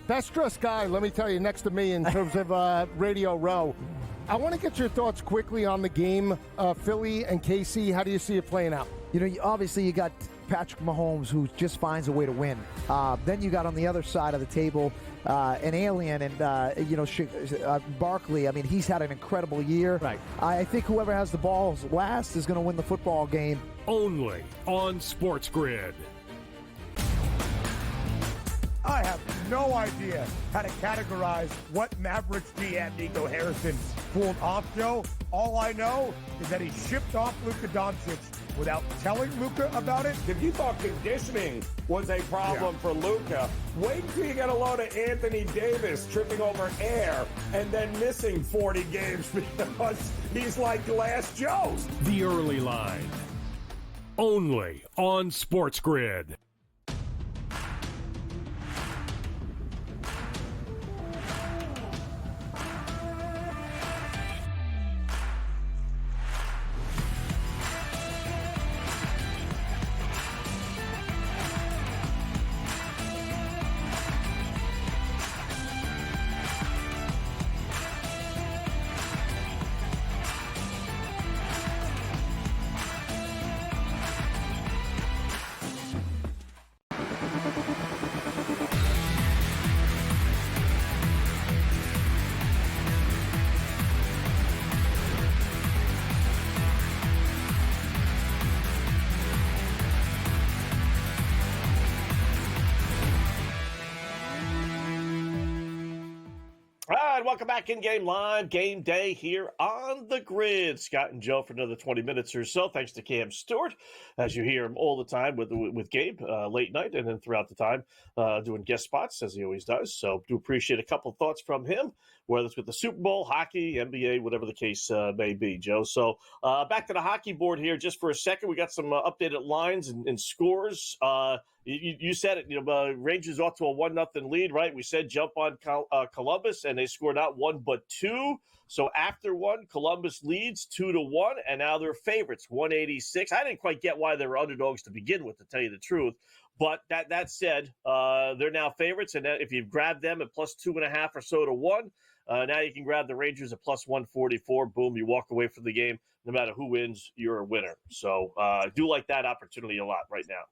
Best dressed guy, let me tell you, next to me in terms of Radio Row. I want to get your thoughts quickly on the game, Philly and KC. How do you see it playing out? You know, obviously you got Patrick Mahomes, who just finds a way to win. Then you got on the other side of the table an alien, and Barkley. I mean, he's had an incredible year. Right. I think whoever has the balls last is going to win the football game. Only on SportsGrid. I have no idea how to categorize what Mavericks GM Nico Harrison pulled off, Joe. All I know is that he shipped off Luka Doncic without telling Luka about it. If you thought conditioning was a problem for Luka, wait till you get a load of Anthony Davis tripping over air and then missing 40 games because he's like Glass Joe's. The early line. Only on SportsGrid. Welcome back in Game Live, Game Day here on the grid. Scott and Joe for another 20 minutes or so. Thanks to Cam Stewart, as you hear him all the time with Gabe late night and then throughout the time doing guest spots as he always does. So do appreciate a couple of thoughts from him, whether it's with the Super Bowl, hockey, NBA, whatever the case may be, Joe. So back to the hockey board here just for a second. We got some updated lines and scores. You said it, Rangers off to a 1-0 lead, right? We said jump on Columbus, and they scored not one but two. So after one, Columbus leads 2-1, and now they're favorites, 186. I didn't quite get why they were underdogs to begin with, to tell you the truth. But that said, they're now favorites, and if you grab them at plus 2.5 or so to 1, now you can grab the Rangers at plus 144. Boom, you walk away from the game. No matter who wins, you're a winner. So I do like that opportunity a lot right now.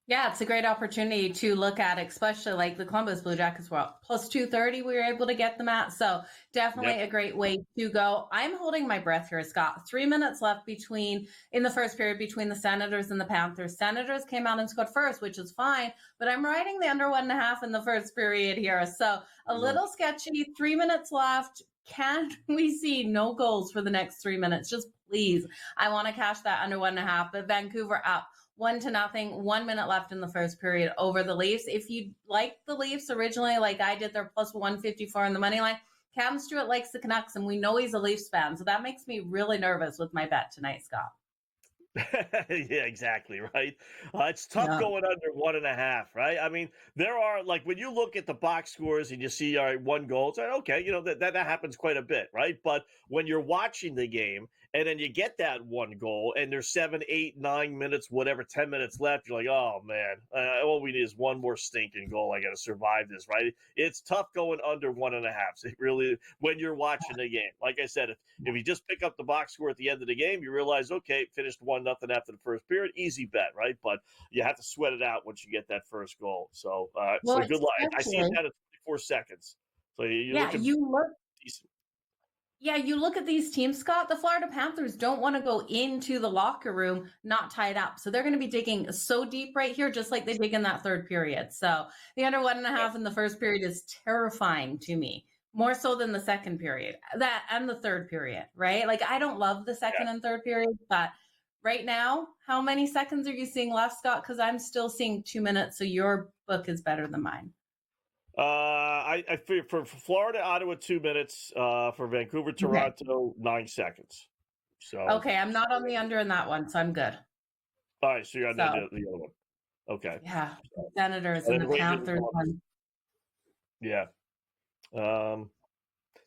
Yeah, it's a great opportunity to look at, especially like the Columbus Blue Jackets were plus 230 we were able to get them at. So definitely a great way to go. I'm holding my breath here, Scott. 3 minutes left in the first period between the Senators and the Panthers. Senators came out and scored first, which is fine, but I'm riding the under 1.5 in the first period here. So a little sketchy. 3 minutes left. Can we see no goals for the next 3 minutes? Just please. I want to cash that under 1.5, but Vancouver up 1-0, 1 minute left in the first period over the Leafs. If you like the Leafs originally, like I did, they're plus 154 on the money line. Cam Stewart likes the Canucks, and we know he's a Leafs fan, so that makes me really nervous with my bet tonight, Scott. Yeah, exactly, right? It's tough going under 1.5, right? I mean, there are, like, when you look at the box scores and you see, all right, 1 goal, it's like, okay, that happens quite a bit, right? But when you're watching the game and then you get that 1 goal and there's 7, 8, 9 minutes, whatever, 10 minutes left, you're like, oh, man, all we need is one more stinking goal. I got to survive this, right? It's tough going under 1.5. It really, when you're watching the game. Like I said, if you just pick up the box score at the end of the game, you realize, okay, finished 1-0 after the first period, easy bet, right? But you have to sweat it out once you get that first goal. So, so good luck. I see it down at 24 seconds. So you look at these teams, Scott. The Florida Panthers don't want to go into the locker room not tied up. So they're going to be digging so deep right here, just like they dig in that third period. So the under 1.5 in the first period is terrifying to me, more so than the second period, that and the third period, right? Like, I don't love the second and third period, but right now, how many seconds are you seeing left, Scott? Because I'm still seeing 2 minutes. So your book is better than mine. I for Florida, Ottawa, 2 minutes. For Vancouver, Toronto, 9 seconds. So okay, I'm not on the under in that one, so I'm good. All right, so you're on the other one. Okay. Yeah, Senators and the Panthers one. Yeah.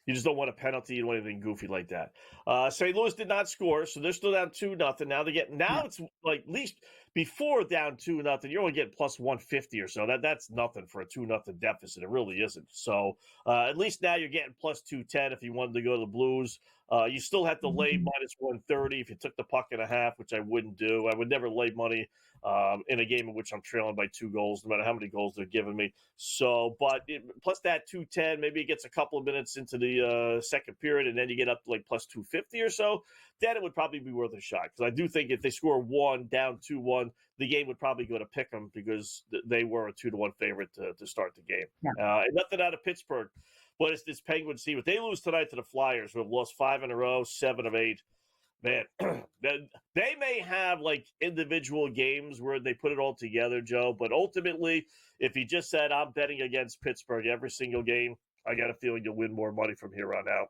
You just don't want a penalty. You don't want anything goofy like that. St. Louis did not score, so they're still down 2-0. Now it's like at least before down 2-0, you're only getting plus 150 or so. That's nothing for a 2-0 deficit. It really isn't. So at least now you're getting plus 210 if you wanted to go to the Blues. You still have to lay minus 130 if you took the puck and a half, which I wouldn't do. I would never lay money in a game in which I'm trailing by 2 goals, no matter how many goals they're giving me. So, plus that 210, maybe it gets a couple of minutes into the second period, and then you get up to like plus 250 or so. Then it would probably be worth a shot, because I do think if they score 1 down 2-1, the game would probably go to pick them, because they were a 2-1 favorite to start the game. Yeah. And nothing out of Pittsburgh, but it's this Penguins team. If they lose tonight to the Flyers, who have lost 5 in a row, 7 of 8, man, they may have like individual games where they put it all together, Joe. But ultimately, if you just said, I'm betting against Pittsburgh every single game, I got a feeling you'll win more money from here on out.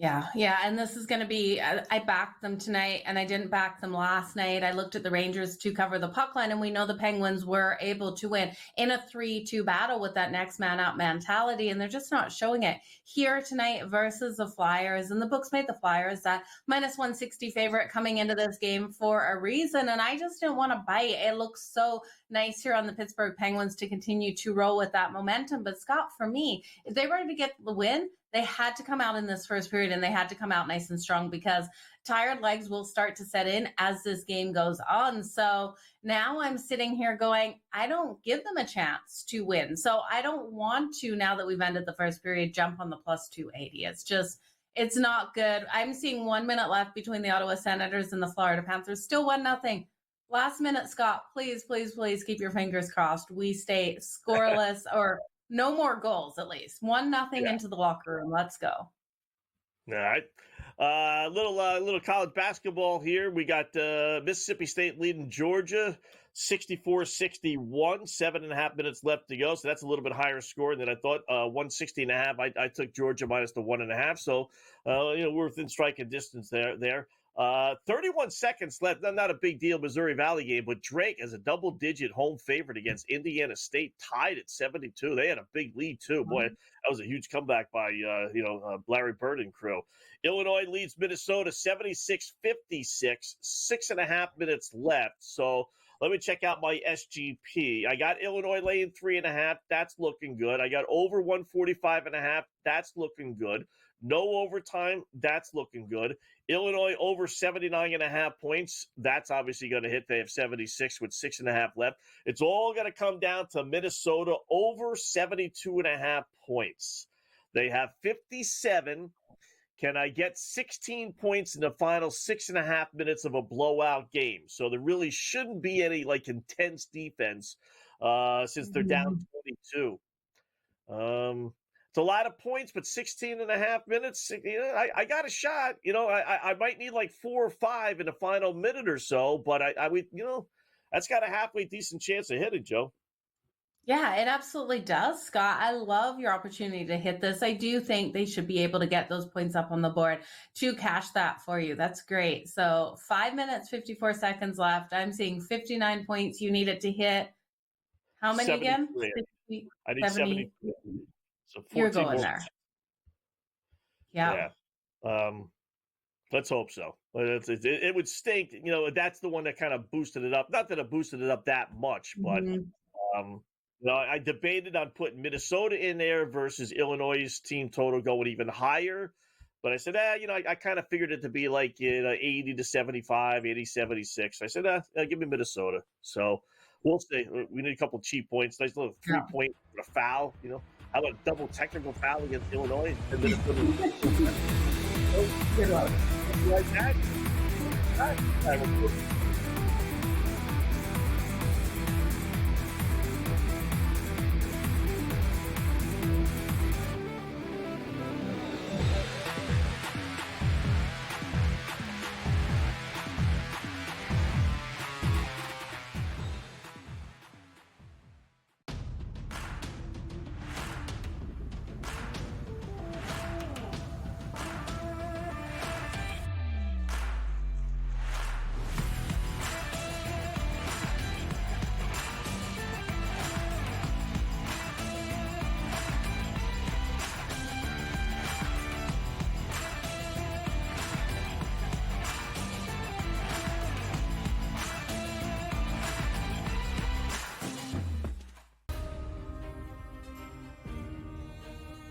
Yeah. And this is going to be, I backed them tonight, and I didn't back them last night. I looked at the Rangers to cover the puck line, and we know the Penguins were able to win in a 3-2 battle with that next man up mentality, and they're just not showing it here tonight versus the Flyers. And the books made the Flyers that minus 160 favorite coming into this game for a reason, and I just didn't want to bite. It looks so nice here on the Pittsburgh Penguins to continue to roll with that momentum. But Scott, for me, if they were to get the win, they had to come out in this first period, and they had to come out nice and strong, because tired legs will start to set in as this game goes on. So now I'm sitting here going, I don't give them a chance to win. So I don't want to, now that we've ended the first period, jump on the plus 280. It's not good. I'm seeing 1 minute left between the Ottawa Senators and the Florida Panthers. Still 1-0. Last minute, Scott, please keep your fingers crossed. We stay scoreless or no more goals, at least 1-0 into the locker room. Let's go. All right. Little college basketball here. We got Mississippi State leading Georgia 64-61, 7.5 minutes left to go. So that's a little bit higher score than I thought. 160.5. I took Georgia minus the 1.5. So, we're within striking distance there. 31 seconds left. Not a big deal, Missouri Valley game, but Drake as a double-digit home favorite against Indiana State, tied at 72. They had a big lead too. Boy, that was a huge comeback by Larry Bird and crew. Illinois leads Minnesota 76-56. 6.5 minutes left. So let me check out my SGP. I got Illinois laying 3.5. That's looking good. I got over 145.5. That's looking good. No overtime. That's looking good. Illinois over 79.5 points. That's obviously going to hit. They have 76 with 6.5 left. It's all going to come down to Minnesota over 72.5 points. They have 57. Can I get 16 points in the final 6.5 minutes of a blowout game? So there really shouldn't be any intense defense since they're down 22. It's a lot of points, but 16.5 minutes, I got a shot. I might need 4 or 5 in the final minute or so, but I would, that's got a halfway decent chance of hitting, Joe. Yeah, it absolutely does, Scott. I love your opportunity to hit this. I do think they should be able to get those points up on the board to cash that for you. That's great. So 5 minutes, 54 seconds left. I'm seeing 59 points. You need it to hit how many again? 60, I need 70. So 14 you're going goals. there. Yeah. Let's hope so. It would stink. That's the one that kind of boosted it up. Not that it boosted it up that much, but I debated on putting Minnesota in there versus Illinois' team total going even higher. But I said, I kind of figured it to be 80 to 75, 80, 76. I said, give me Minnesota. So we'll see. We need a couple cheap points. Nice little 3-point for a foul, How about a double technical foul against Illinois? And Minnesota. Like that?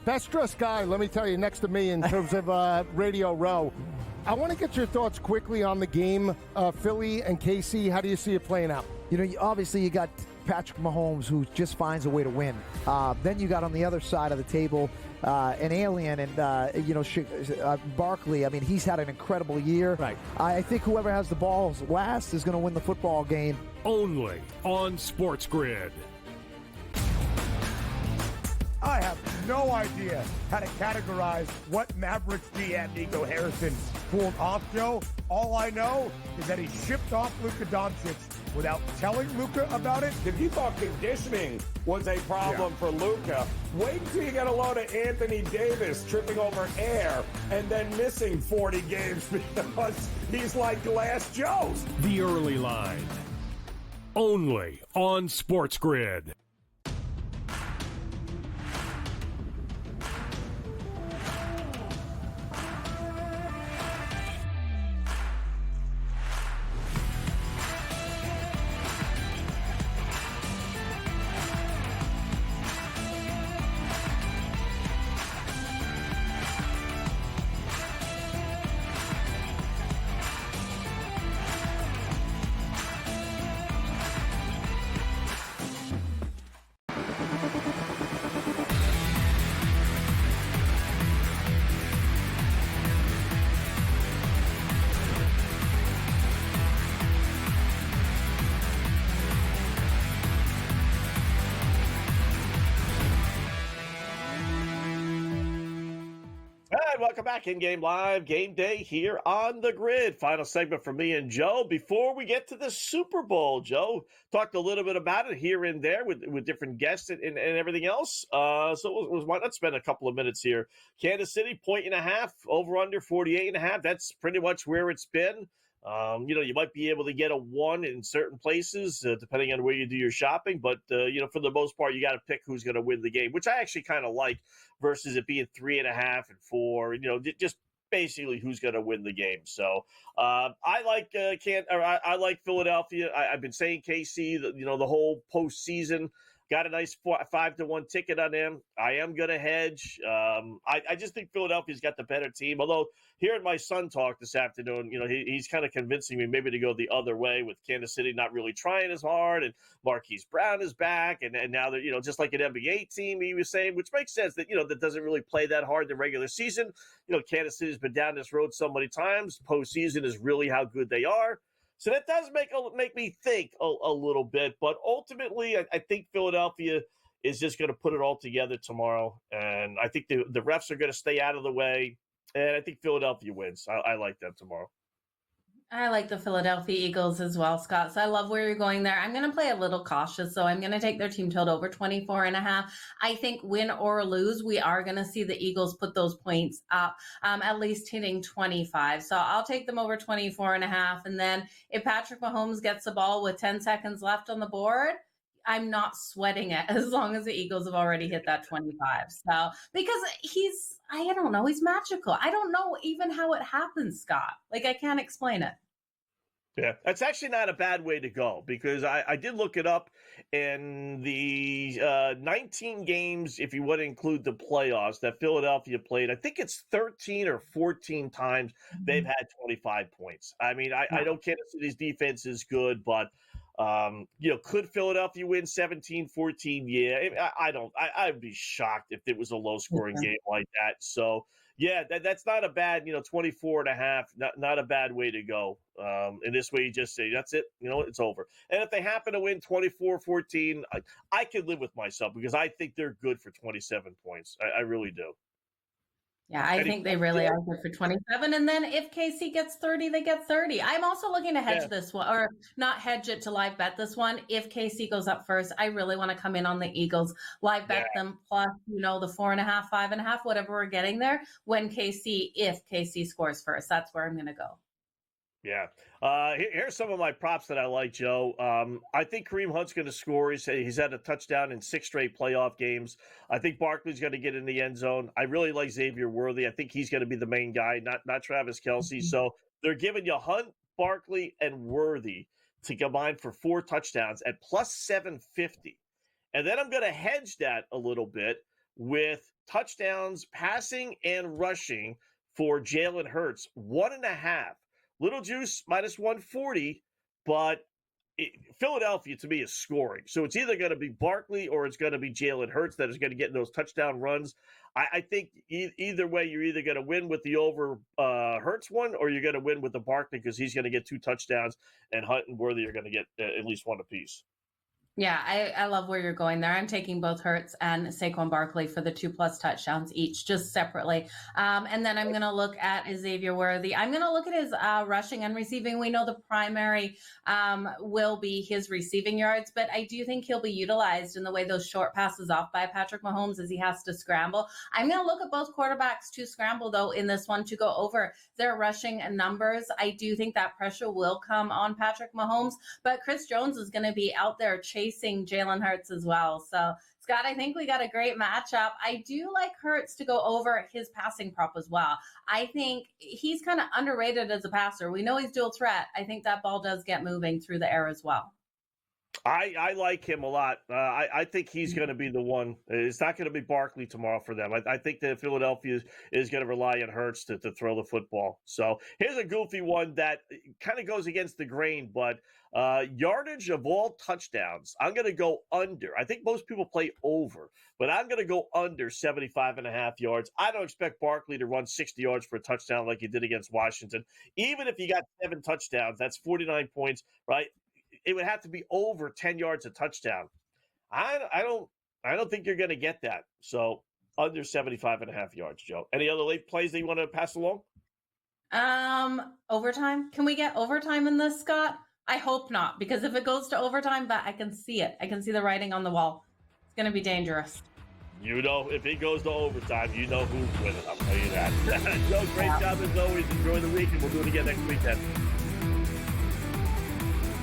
best dressed guy, let me tell you, next to me in terms of Radio Row. I want to get your thoughts quickly on the game, Philly and KC. How do you see it playing out? Obviously you got Patrick Mahomes, who just finds a way to win. Then you got on the other side of the table an alien, and Barkley. I mean, he's had an incredible year. Right. I think whoever has the balls last is going to win the football game. Only on SportsGrid. I have no idea how to categorize what Mavericks GM Nico Harrison pulled off, Joe. All I know is that he shipped off Luka Doncic without telling Luka about it. If you thought conditioning was a problem for Luka, wait until you get a load of Anthony Davis tripping over air and then missing 40 games because he's like Glass Joe's. The early line. Only on SportsGrid. Welcome back in Game Live, Game Day here on the Grid. Final segment for me and Joe. Before we get to the Super Bowl, Joe talked a little bit about it here and there with different guests and everything else. So why not spend a couple of minutes here? Kansas City, 1.5, over under 48.5. That's pretty much where it's been. You might be able to get a 1 in certain places, depending on where you do your shopping. But, for the most part, you got to pick who's going to win the game, which I actually kind of like versus it being 3.5 and 4, just basically who's going to win the game. So I like I like Philadelphia. I've been saying KC, the whole postseason. Got a nice 5-1 ticket on them. I am going to hedge. I just think Philadelphia's got the better team. Although hearing my son talk this afternoon, he's kind of convincing me maybe to go the other way with Kansas City not really trying as hard, and Marquise Brown is back, and now they're just like an NBA team. He was saying, which makes sense that that doesn't really play that hard in the regular season. Kansas City's been down this road so many times. Postseason is really how good they are. So that does make me think a little bit, but ultimately I think Philadelphia is just going to put it all together tomorrow, and I think the refs are going to stay out of the way, and I think Philadelphia wins. I like them tomorrow. I like the Philadelphia Eagles as well, Scott. So I love where you're going there. I'm going to play a little cautious, so I'm going to take their team total over 24.5. I think win or lose, we are going to see the Eagles put those points up, at least hitting 25. So I'll take them over 24.5. And then if Patrick Mahomes gets the ball with 10 seconds left on the board, I'm not sweating it as long as the Eagles have already hit that 25. So because I don't know, he's magical. I don't know even how it happens, Scott. I can't explain it. Yeah, that's actually not a bad way to go, because I did look it up, and the 19 games, if you want to include the playoffs that Philadelphia played, I think it's 13 or 14 times they've had 25 points. I mean, I know Kansas City's defense is good, but could Philadelphia win 17-14? Yeah, I'd be shocked if it was a low-scoring game like that. So, yeah, that's not a bad, 24.5, not a bad way to go. And this way you just say, that's it, it's over. And if they happen to win 24-14, I could live with myself, because I think they're good for 27 points. I really do. Yeah, I think they really are good for 27. And then if KC gets 30, they get 30. I'm also looking to hedge this one, or not hedge it, to live bet this one. If KC goes up first, I really want to come in on the Eagles, live bet them plus, the 4.5, 5.5, whatever we're getting there if KC scores first. That's where I'm going to go. Yeah. Here's some of my props that I like, Joe. I think Kareem Hunt's going to score. He's had a touchdown in 6 straight playoff games. I think Barkley's going to get in the end zone. I really like Xavier Worthy. I think he's going to be the main guy, not Travis Kelce. So they're giving you Hunt, Barkley, and Worthy to combine for 4 touchdowns at plus 750. And then I'm going to hedge that a little bit with touchdowns, passing and rushing for Jalen Hurts, 1.5. Little juice, minus 140, but Philadelphia, to me, is scoring. So it's either going to be Barkley or it's going to be Jalen Hurts that is going to get those touchdown runs. I think either way, you're either going to win with the over Hurts one or you're going to win with the Barkley because he's going to get 2 touchdowns and Hunt and Worthy are going to get at least 1 apiece. Yeah, I love where you're going there. I'm taking both Hurts and Saquon Barkley for the 2+ touchdowns each, just separately. And then I'm going to look at Xavier Worthy. I'm going to look at his rushing and receiving. We know the primary will be his receiving yards, but I do think he'll be utilized in the way those short passes off by Patrick Mahomes as he has to scramble. I'm going to look at both quarterbacks to scramble, though, in this one to go over their rushing numbers. I do think that pressure will come on Patrick Mahomes, but Chris Jones is going to be out there chasing Jalen Hurts as well. So, Scott, I think we got a great matchup. I do like Hurts to go over his passing prop as well. I think he's kind of underrated as a passer. We know he's dual threat. I think that ball does get moving through the air as well. I like him a lot. I think he's going to be the one. It's not going to be Barkley tomorrow for them. I think that Philadelphia is going to rely on Hurts to throw the football. So here's a goofy one that kind of goes against the grain, but yardage of all touchdowns, I'm going to go under. I think most people play over, but I'm going to go under 75.5 yards. I don't expect Barkley to run 60 yards for a touchdown like he did against Washington. Even if he got 7 touchdowns, that's 49 points, right? It would have to be over 10 yards a touchdown. I don't think you're going to get that. So under 75.5 yards, Joe. Any other late plays that you want to pass along? Overtime. Can we get overtime in this, Scott? I hope not, because if it goes to overtime, but I can see it. I can see the writing on the wall. It's going to be dangerous. You know, if it goes to overtime, you know who's winning. I'll tell you that. Joe, great job as always. Enjoy the week, and we'll do it again next weekend.